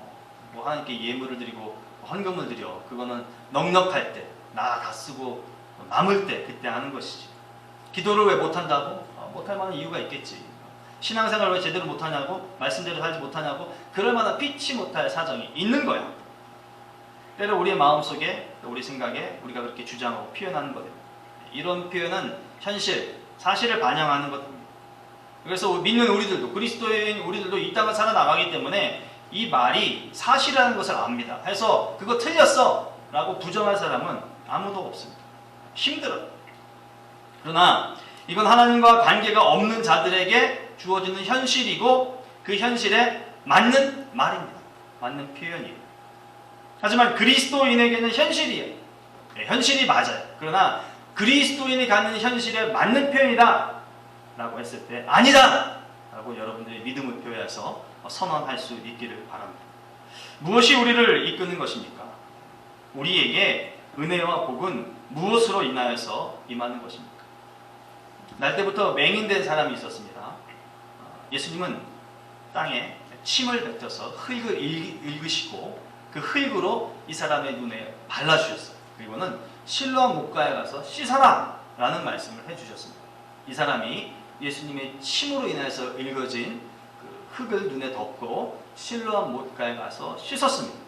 뭐 하나님께 예물을 드리고 헌금을 드려. 그거는 넉넉할 때, 나 다 쓰고 남을 때 그때 하는 것이지. 기도를 왜 못한다고? 못할 만한 이유가 있겠지. 신앙생활을 왜 제대로 못하냐고? 말씀대로 살지 못하냐고? 그럴 만한 피치 못할 사정이 있는 거야. 때로 우리의 마음속에, 우리 생각에 우리가 그렇게 주장하고 표현하는 거예요. 이런 표현은 현실, 사실을 반영하는 것입니다. 그래서 믿는 우리들도, 그리스도인 우리들도 이 땅을 살아나가기 때문에 이 말이 사실이라는 것을 압니다. 해서 그거 틀렸어 라고 부정할 사람은 아무도 없습니다. 힘들어요. 그러나 이건 하나님과 관계가 없는 자들에게 주어지는 현실이고 그 현실에 맞는 말입니다. 맞는 표현이에요. 하지만 그리스도인에게는 현실이에요. 네, 현실이 맞아요. 그러나 그리스도인이 갖는 현실에 맞는 표현이다 라고 했을 때 아니다 라고 여러분들의 믿음을 표해서 선언할 수 있기를 바랍니다. 무엇이 우리를 이끄는 것입니까? 우리에게 은혜와 복은 무엇으로 인하여서 임하는 것입니까? 날 때부터 맹인된 사람이 있었습니다. 예수님은 땅에 침을 뱉어서 흙을 읽으시고 그 흙으로 이 사람의 눈에 발라주셨어요. 그리고는 실로암 못가에 가서 씻어라 라는 말씀을 해주셨습니다. 이 사람이 예수님의 침으로 인해서 읽어진 그 흙을 눈에 덮고 실로암 못가에 가서 씻었습니다.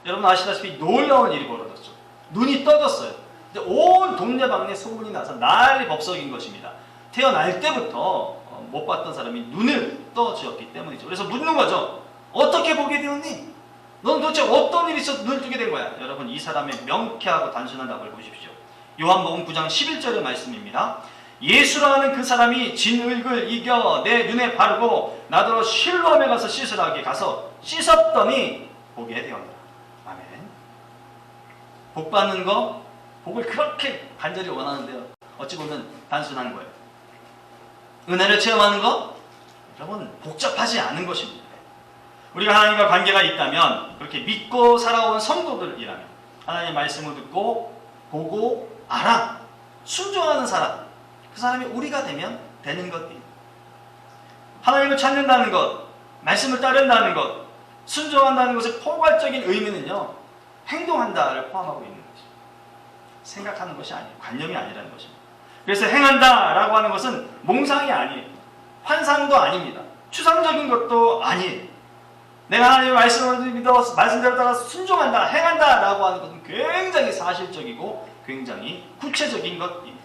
여러분 아시다시피 놀라운 일이 벌어졌죠. 눈이 떠졌어요. 온 동네방네 소문이 나서 난리 법석인 것입니다. 태어날 때부터 못 봤던 사람이 눈을 떠주었기 때문이죠. 그래서 묻는 거죠. 어떻게 보게 되었니? 넌 도대체 어떤 일이 있어서 눈을 뜨게 된 거야? 여러분 이 사람의 명쾌하고 단순한 답을 보십시오. 요한복음 9장 11절의 말씀입니다. 예수라는 그 사람이 진흙을 이겨 내 눈에 바르고 나더러 실로암에 가서 씻으라게 가서 씻었더니 보게 되었다. 아멘. 복 받는 거, 복을 그렇게 간절히 원하는데요. 어찌 보면 단순한 거예요. 은혜를 체험하는 거, 여러분 복잡하지 않은 것입니다. 우리가 하나님과 관계가 있다면, 그렇게 믿고 살아온 성도들이라면 하나님의 말씀을 듣고 보고 알아 순종하는 사람, 그 사람이 우리가 되면 되는 것입니다. 하나님을 찾는다는 것, 말씀을 따른다는 것, 순종한다는 것의 포괄적인 의미는요, 행동한다를 포함하고 있는 것입니다. 생각하는 것이 아니에요. 관념이 아니라는 것입니다. 그래서 행한다라고 하는 것은 몽상이 아니에요. 환상도 아닙니다. 추상적인 것도 아니에요. 내가 하나님의 말씀을 믿어 말씀대로 따라 순종한다, 행한다라고 하는 것은 굉장히 사실적이고 굉장히 구체적인 것입니다.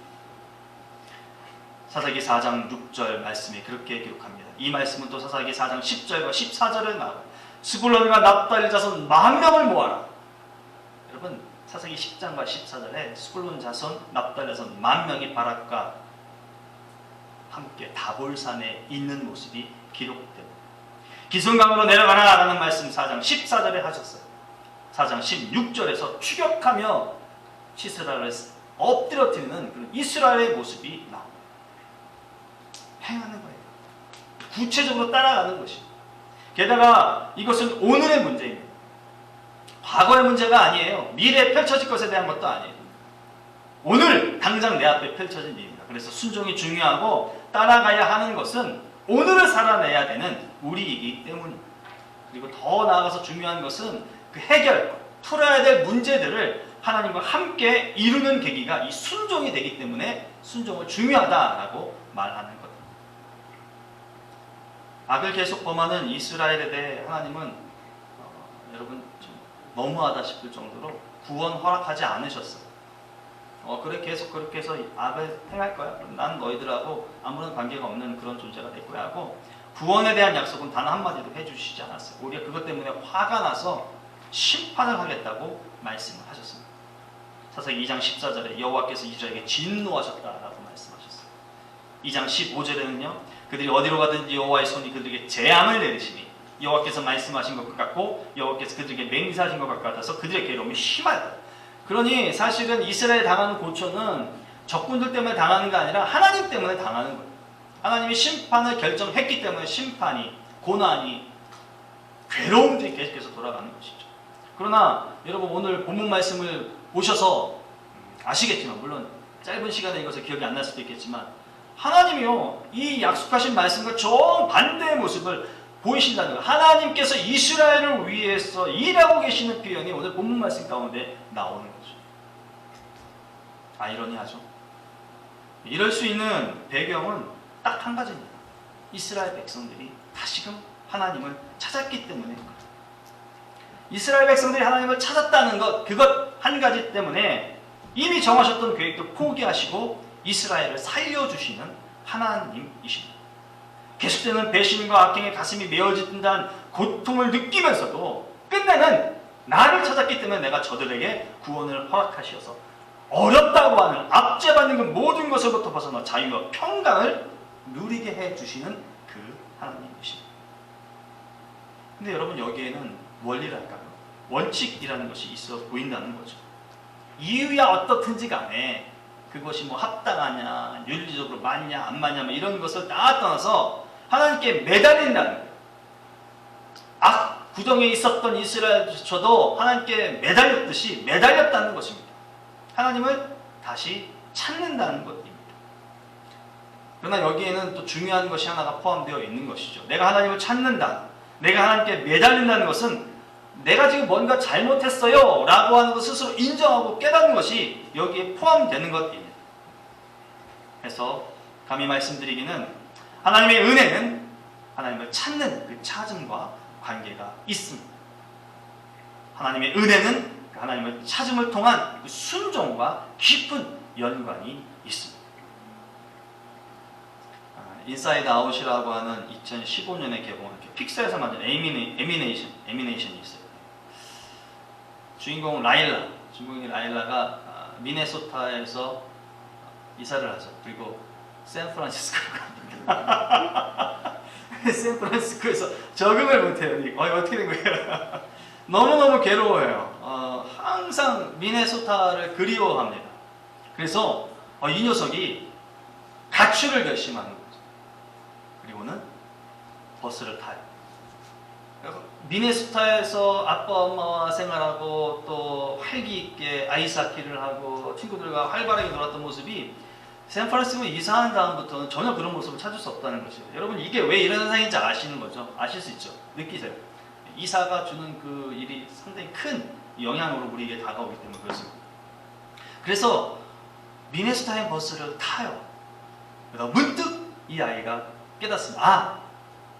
사사기 4장 6절 말씀이 그렇게 기록합니다. 이 말씀은 또 사사기 4장 10절과 14절에 나와요. 스불론과 납달리 자손 10,000명을 모아라. 여러분 사사기 10장과 14절에 스불론 자손, 납달리 자손 10,000명이 바락과 함께 다볼산에 있는 모습이 기록됩니다. 기슭강으로 내려가라 라는 말씀 4장 14절에 하셨어요. 4장 16절에서 추격하며 시스라를 엎드려뜨리는 그런 이스라엘의 모습이 나옵니다. 행하는 거예요. 구체적으로 따라가는 것입니다. 게다가 이것은 오늘의 문제입니다. 과거의 문제가 아니에요. 미래에 펼쳐질 것에 대한 것도 아니에요. 오늘 당장 내 앞에 펼쳐진 일입니다. 그래서 순종이 중요하고 따라가야 하는 것은 오늘을 살아내야 되는 우리이기 때문입니다. 그리고 더 나아가서 중요한 것은 그 해결, 풀어야 될 문제들을 하나님과 함께 이루는 계기가 이 순종이 되기 때문에 순종은 중요하다라고 말하는 것. 악을 계속 범하는 이스라엘에 대해 하나님은 여러분 좀 너무하다 싶을 정도로 구원 허락하지 않으셨어요. 그래 계속 그렇게 해서 악을 행할 거야? 그럼 난 너희들하고 아무런 관계가 없는 그런 존재가 될 거야 하고 구원에 대한 약속은 단 한마디도 해주시지 않았어요. 오히려 그것 때문에 화가 나서 심판을 하겠다고 말씀을 하셨습니다. 사사기 2장 14절에 여호와께서 이스라엘에게 진노하셨다라고 말씀하셨어요. 2장 15절에는요. 그들이 어디로 가든지 여호와의 손이 그들에게 재앙을 내리시니 여호와께서 말씀하신 것 같고 여호와께서 그들에게 맹세하신 것 같아서 그들의 괴로움이 심하다. 그러니 사실은 이스라엘 당하는 고초는 적군들 때문에 당하는 게 아니라 하나님 때문에 당하는 거예요. 하나님이 심판을 결정했기 때문에 심판이, 고난이, 괴로움들이 계속해서 돌아가는 것이죠. 그러나 여러분 오늘 본문 말씀을 보셔서 아시겠지만 물론 짧은 시간에 이것을 기억이 안 날 수도 있겠지만 하나님이요 이 약속하신 말씀과 정반대의 모습을 보이신다는 거예요. 하나님께서 이스라엘을 위해서 일하고 계시는 표현이 오늘 본문 말씀 가운데 나오는 거죠. 아이러니하죠. 이럴 수 있는 배경은 딱 한 가지입니다. 이스라엘 백성들이 다시금 하나님을 찾았기 때문에 이스라엘 백성들이 하나님을 찾았다는 것, 그것 한 가지 때문에 이미 정하셨던 계획도 포기하시고 이스라엘을 살려주시는 하나님이십니다. 계속되는 배신과 악행에 가슴이 메어진다는 고통을 느끼면서도 끝내는 나를 찾았기 때문에 내가 저들에게 구원을 허락하시어서 어렵다고 하는 압제받는 그 모든 것으로부터 벗어나 자유와 평강을 누리게 해주시는 그 하나님이십니다. 근데 여러분 여기에는 원리랄까요? 원칙이라는 것이 있어 보인다는 거죠. 이유야 어떻든지 간에 그것이 뭐 합당하냐, 윤리적으로 맞냐, 안 맞냐 뭐 이런 것을 다 떠나서 하나님께 매달린다는 거예요. 악 구덩이에 있었던 이스라엘조차도 하나님께 매달렸듯이 매달렸다는 것입니다. 하나님을 다시 찾는다는 것입니다. 그러나 여기에는 또 중요한 것이 하나가 포함되어 있는 것이죠. 내가 하나님을 찾는다. 내가 하나님께 매달린다는 것은 내가 지금 뭔가 잘못했어요 라고 하는 것 스스로 인정하고 깨닫는 것이 여기에 포함되는 것입니다. 그래서 감히 말씀드리기는 하나님의 은혜는 하나님을 찾는 그 찾음과 관계가 있습니다. 하나님의 은혜는 하나님을 찾음을 통한 그 순종과 깊은 연관이 있습니다. 인사이드 아웃이라고 하는 2015년에 개봉한 픽사에서 만든 애니메이션이 있어요. 주인공이 라일라가 미네소타에서 이사를 하죠. 그리고 샌프란시스코로 갑니다. 샌프란시스코에서 적응을 못해요. 어떻게 된 거예요? 너무너무 괴로워해요. 항상 미네소타를 그리워합니다. 그래서 이 녀석이 가출을 결심하는 거죠. 그리고는 버스를 타요. 미네소타에서 아빠 엄마와 생활하고 또 활기 있게 아이스하키를 하고 친구들과 활발하게 놀았던 모습이 샌프란시스코 이사한 다음부터는 전혀 그런 모습을 찾을 수 없다는 것이에요. 여러분 이게 왜 이런 현상인지 아시는 거죠? 아실 수 있죠? 느끼세요? 이사가 주는 그 일이 상당히 큰 영향으로 우리에게 다가오기 때문에 그렇습니다. 그래서 미네소타행 버스를 타요. 그러다 문득 이 아이가 깨닫습니다.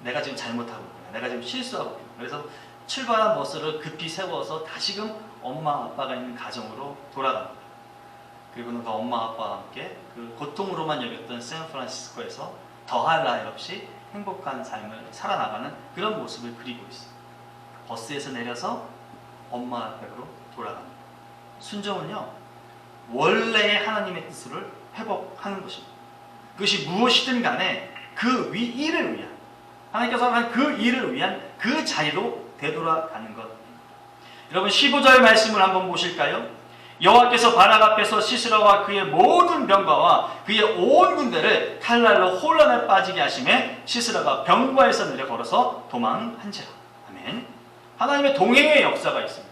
내가 지금 잘못하고 있구나. 내가 지금 실수하고 있구나. 그래서 출발한 버스를 급히 세워서 다시금 엄마 아빠가 있는 가정으로 돌아갑니다. 그리고는 그 엄마 아빠와 함께 그 고통으로만 여겼던 샌프란시스코에서 더할 나위 없이 행복한 삶을 살아나가는 그런 모습을 그리고 있습니다. 버스에서 내려서 엄마 앞으로 돌아갑니다. 순종은요, 원래의 하나님의 뜻을 회복하는 것입니다. 그것이 무엇이든 간에 그 일을 위한, 하나님께서 한 그 일을 위한 그 자리로 되돌아가는 것입니다. 여러분 15절 말씀을 한번 보실까요? 여호와께서 바락 앞에서 시스라와 그의 모든 병과와 그의 온 군대를 칼날로 혼란에 빠지게 하심에 시스라가 병과에서 내려 걸어서 도망한지라. 아멘. 하나님의 동행의 역사가 있습니다.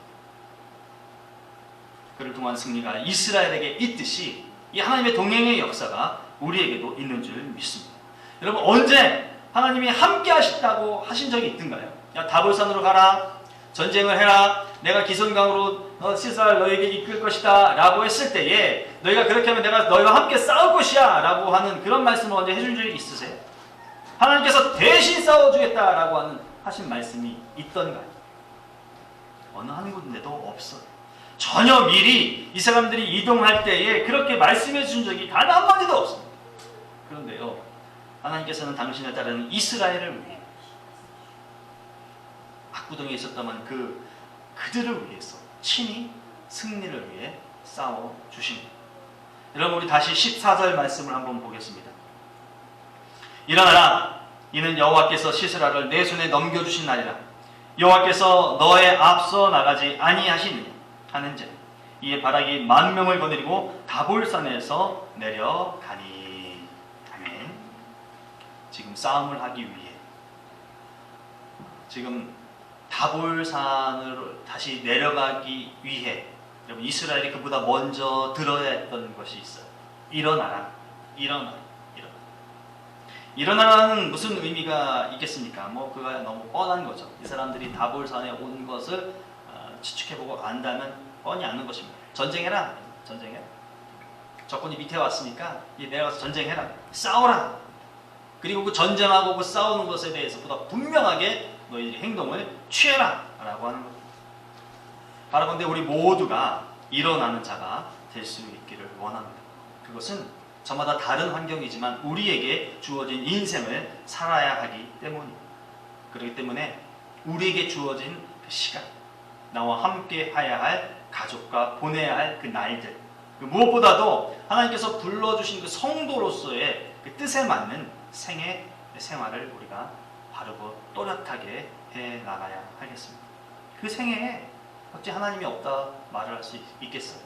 그를 통한 승리가 이스라엘에게 있듯이 이 하나님의 동행의 역사가 우리에게도 있는 줄 믿습니다. 여러분, 언제 하나님이 함께 하신다고 하신 적이 있던가요? 야, 다볼산으로 가라, 전쟁을 해라, 내가 기손강으로 시사를 너에게 이끌 것이다 라고 했을 때에 너희가 그렇게 하면 내가 너희와 함께 싸울 것이야 라고 하는 그런 말씀을 언제 해준 적이 있으세요? 하나님께서 대신 싸워주겠다 라고 하신 말씀이 있던가요? 어느 한 군데도 없어요. 전혀 미리 이 사람들이 이동할 때에 그렇게 말씀해 준 적이 단 한마디도 없습니다. 그런데요, 하나님께서는 당신을 따르는 이스라엘을 위해, 압구동에 있었다면 그들을 위해서 친히 승리를 위해 싸워주십니다. 여러분, 우리 다시 14절 말씀을 한번 보겠습니다. 일어나라, 이는 여호와께서 시스라를 내 손에 넘겨주신 날이라. 여호와께서 너의 앞서 나가지 아니하시느냐 하는즉 이에 바락이 10,000명을 거느리고 다볼산에서 내려가니. 아멘. 지금 싸움을 하기 위해, 지금 다볼산으로 다시 내려가기 위해, 여러분, 이스라엘이 그보다 먼저 들어야 했던 것이 있어요. 일어나라, 일어나라, 일어나라. 일어나라는 무슨 의미가 있겠습니까? 그가 너무 뻔한 거죠. 이 사람들이 다볼산에 온 것을 추측해보고 안다면 뻔히 아는 것입니다. 전쟁해라, 전쟁해라. 적군이 밑에 왔으니까 내려가서 전쟁해라, 싸워라. 그리고 그 전쟁하고 그 싸우는 것에 대해서 보다 분명하게 너희들이 행동을 취해라 라고 하는 겁니다. 바라건대 우리 모두가 일어나는 자가 될 수 있기를 원합니다. 그것은 저마다 다른 환경이지만 우리에게 주어진 인생을 살아야 하기 때문입니다. 그렇기 때문에 우리에게 주어진 그 시간, 나와 함께 해야 할 가족과 보내야 할 그 날들, 무엇보다도 하나님께서 불러주신 그 성도로서의 그 뜻에 맞는 생애 생활을 우리가 바르고 또렷하게 해나가야 하겠습니다. 그 생애에 어찌 하나님이 없다 말을 할 수 있겠어요?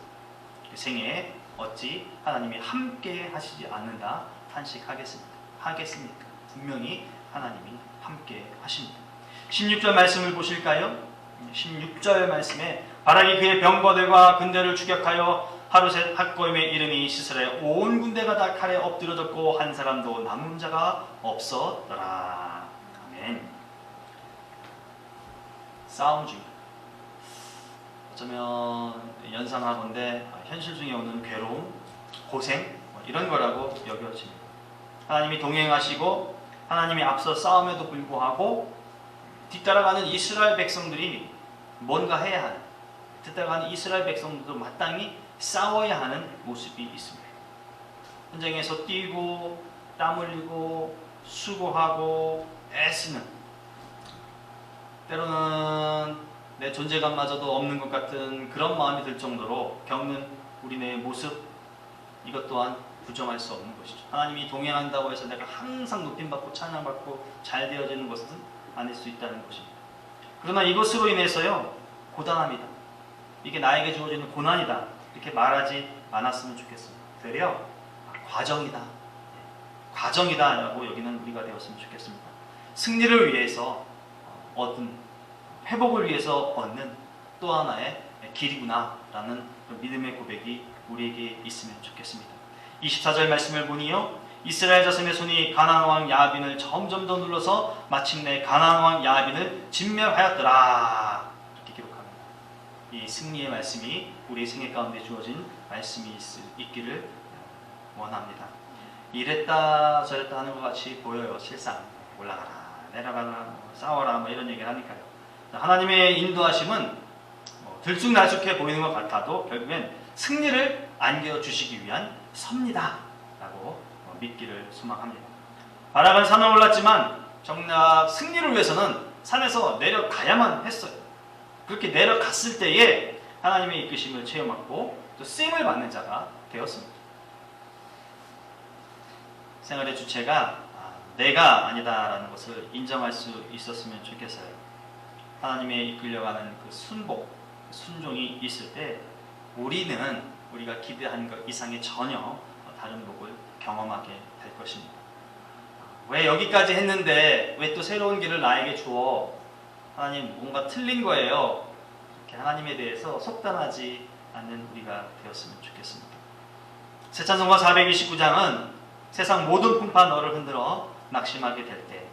그 생애에 어찌 하나님이 함께 하시지 않는다 탄식하겠습니까? 분명히 하나님이 함께 하십니다. 16절 말씀을 보실까요? 16절 말씀에 바락이 그의 병거들과 군대를 추격하여 하루셋 학고임의 이름이 시스라의 온 군대가 다 칼에 엎드려졌고 한 사람도 남은 자가 없었더라. 아멘. 싸움 중에 어쩌면 연상하건대 현실 중에 오는 괴로움, 고생 이런 거라고 여겨집니다. 하나님이 동행하시고 하나님이 앞서 싸움에도 불구하고 뒤따라가는 이스라엘 백성들이 뭔가 해야 하는, 뒤따라가는 이스라엘 백성들도 마땅히 싸워야 하는 모습이 있습니다. 현장에서 뛰고 땀 흘리고 수고하고 애쓰는, 때로는 내 존재감마저도 없는 것 같은 그런 마음이 들 정도로 겪는 우리네 모습, 이것 또한 부정할 수 없는 것이죠. 하나님이 동행한다고 해서 내가 항상 높임받고 찬양받고 잘 되어지는 것은 아닐 수 있다는 것입니다. 그러나 이것으로 인해서요, 고단합니다. 이게 나에게 주어지는 고난이다 이렇게 말하지 않았으면 좋겠습니다. 되려 과정이다, 과정이다 라고 여기는 우리가 되었으면 좋겠습니다. 승리를 위해서 얻은, 회복을 위해서 얻는 또 하나의 길이구나 라는 믿음의 고백이 우리에게 있으면 좋겠습니다. 24절 말씀을 보니요, 이스라엘 자손의 손이 가나안 왕 야빈을 점점 더 눌러서 마침내 가나안 왕 야빈을 진멸하였더라 이렇게 기록합니다. 이 승리의 말씀이 우리 생애 가운데 주어진 말씀이 있기를 원합니다. 이랬다 저랬다 하는 것 같이 보여요. 실상 올라가라 내려가라 싸워라 이런 얘기를 하니까요. 하나님의 인도하심은 들쑥날쑥해 보이는 것 같아도 결국엔 승리를 안겨주시기 위한 섭니다 라고 믿기를 소망합니다. 바락은 산을 올랐지만 정작 승리를 위해서는 산에서 내려가야만 했어요. 그렇게 내려갔을 때에 하나님의 이끄심을 체험하고 또 쓰임을 받는 자가 되었습니다. 생활의 주체가 내가 아니다라는 것을 인정할 수 있었으면 좋겠어요. 하나님의 이끌려가는 그 순복, 순종이 있을 때 우리가 기대한 것 이상의 전혀 다른 복을 경험하게 될 것입니다. 왜 여기까지 했는데 왜 또 새로운 길을 나에게 주어? 하나님 뭔가 틀린 거예요. 이렇게 하나님에 대해서 속단하지 않는 우리가 되었으면 좋겠습니다. 새 찬송가 429장은 세상 모든 풍파 너를 흔들어 낙심하게 될 때,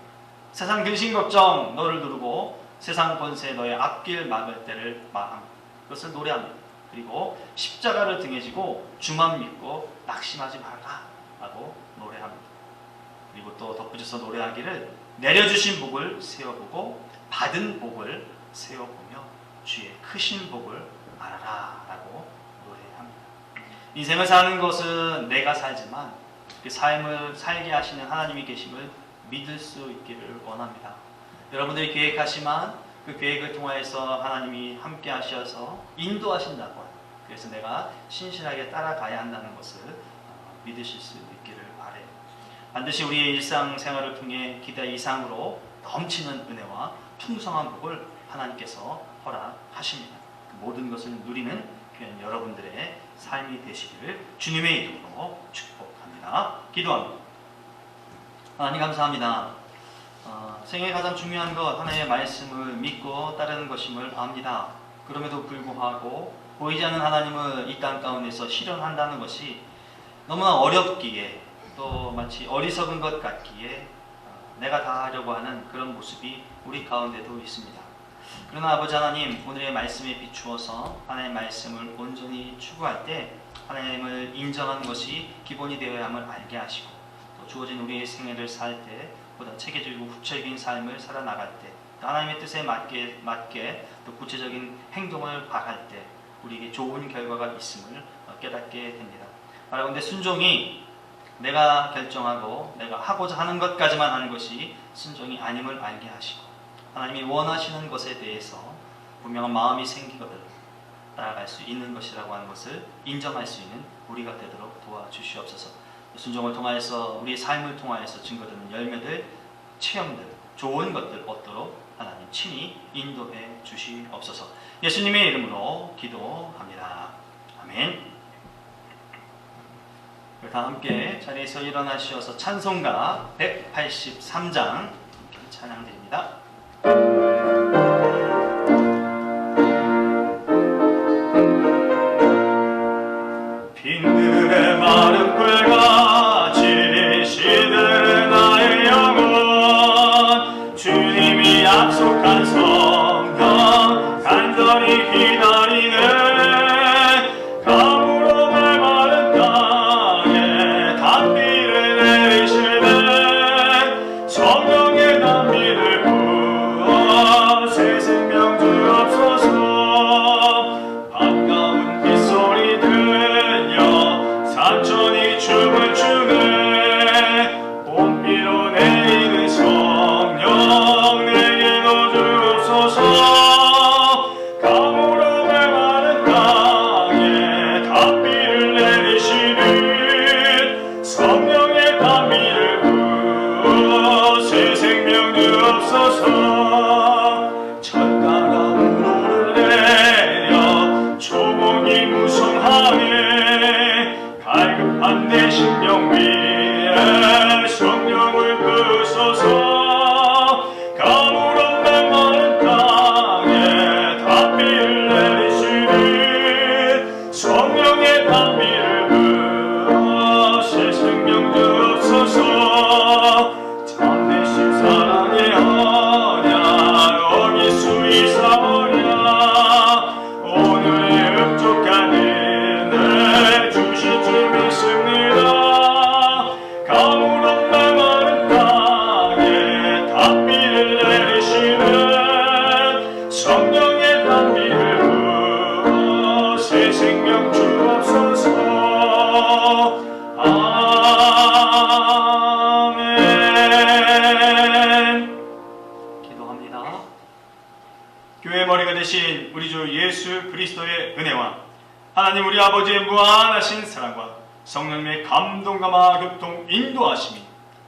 세상 근심 걱정 너를 누르고 세상 권세 너의 앞길 막을 때를 말합니다. 그것을 노래합니다. 그리고 십자가를 등에 지고 주만 믿고 낙심하지 말라 라고 노래합니다. 그리고 또 덧붙여서 노래하기를 내려주신 복을 세워보고 받은 복을 세워보며 주의 크신 복을 알아라 라고 노래합니다. 인생을 사는 것은 내가 살지만 그 삶을 살게 하시는 하나님이 계심을 믿을 수 있기를 원합니다. 여러분들이 계획하시만 그 계획을 통하여서 하나님이 함께 하셔서 인도하신다고 합니다. 그래서 내가 신실하게 따라가야 한다는 것을 믿으실 수 있기를 바라요. 반드시 우리의 일상생활을 통해 기대 이상으로 넘치는 은혜와 풍성한 복을 하나님께서 허락하십니다. 그 모든 것을 누리는 귀한 여러분들의 삶이 되시기를 주님의 이름으로 축복합니다. 기도합니다. 하나님 감사합니다. 생애에 가장 중요한 것 하나님의 말씀을 믿고 따르는 것임을 압니다. 그럼에도 불구하고 보이지 않는 하나님을 이 땅 가운데서 실현한다는 것이 너무나 어렵기에 또 마치 어리석은 것 같기에 내가 다 하려고 하는 그런 모습이 우리 가운데도 있습니다. 그러나 아버지 하나님, 오늘의 말씀에 비추어서 하나님의 말씀을 온전히 추구할 때 하나님을 인정하는 것이 기본이 되어야 함을 알게 하시고 또 주어진 우리의 생애를 살 때 보다 체계적이고 구체적인 삶을 살아나갈 때 또 하나님의 뜻에 맞게 또 구체적인 행동을 바랄 때 우리에게 좋은 결과가 있음을 깨닫게 됩니다. 바라건대 순종이 내가 결정하고 내가 하고자 하는 것까지만 하는 것이 순종이 아님을 알게 하시고 하나님이 원하시는 것에 대해서 분명한 마음이 생기거든 따라갈 수 있는 것이라고 하는 것을 인정할 수 있는 우리가 되도록 도와주시옵소서. 순종을 통하여서 우리의 삶을 통하여서 증거되는 열매들, 체험들, 좋은 것들 얻도록 하나님 친히 인도해 주시옵소서. 예수님의 이름으로 기도합니다. 아멘. 다 함께 자리에서 일어나시어서 찬송가 183장 찬양드립니다. 빈들의 마른 꿀같이 시들 나의 영혼 주님이 약속한 성경 간절히 기다리네. 가물어 메마른 땅에 단비를 내리시네. 성령의 단비를 부어 새 생명 주옵소서. 반가운 빗소리 들려 산천이 춤을 추네. 봄비로 내리는 성령 내게 넣어주옵소서. 가물어 메마른 땅에 단비를 내리시는 성령의 단비를 부어 새 생명 주옵소서. 철가람 노를 내려 초목이 무성하네. 갈급한 내 심령 위에 성령을 부으소서. 가물어 메마른 땅에 단비를 내리시니 성령의 단비를 부어 새 생명 주옵소서. 참되신 사랑의 언약 어길 수 있사오랴. 오늘의 흡족한 은혜 주실 줄 믿습니다. 가물어 메마른 땅에 단비를 내리시는 성령의 단비를 부어 새 생명 주옵소서. 아멘. 기도합니다. 교회의 머리가 되신 우리 주 예수 그리스도의 은혜와 하나님 우리 아버지의 무한하신 사랑과 성령님의 감동감화 교통 인도하심이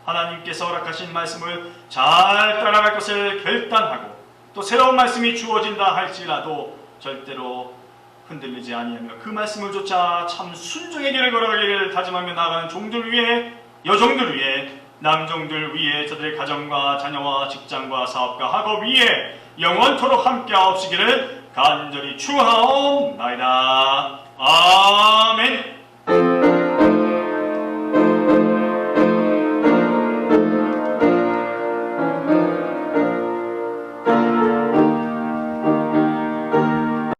하나님께서 허락하신 말씀을 잘 따라갈 것을 결단하고 또 새로운 말씀이 주어진다 할지라도 절대로 흔들리지 아니하며 그 말씀을 쫓아 참 순종의 길을 걸어가기를 다짐하며 나아가는 종들 위해 여종들 위해 남종들 위해 저들의 가정과 자녀와 직장과 사업과 학업 위에 영원토록 함께하옵시기를 간절히 축원하옵나이다. 아멘.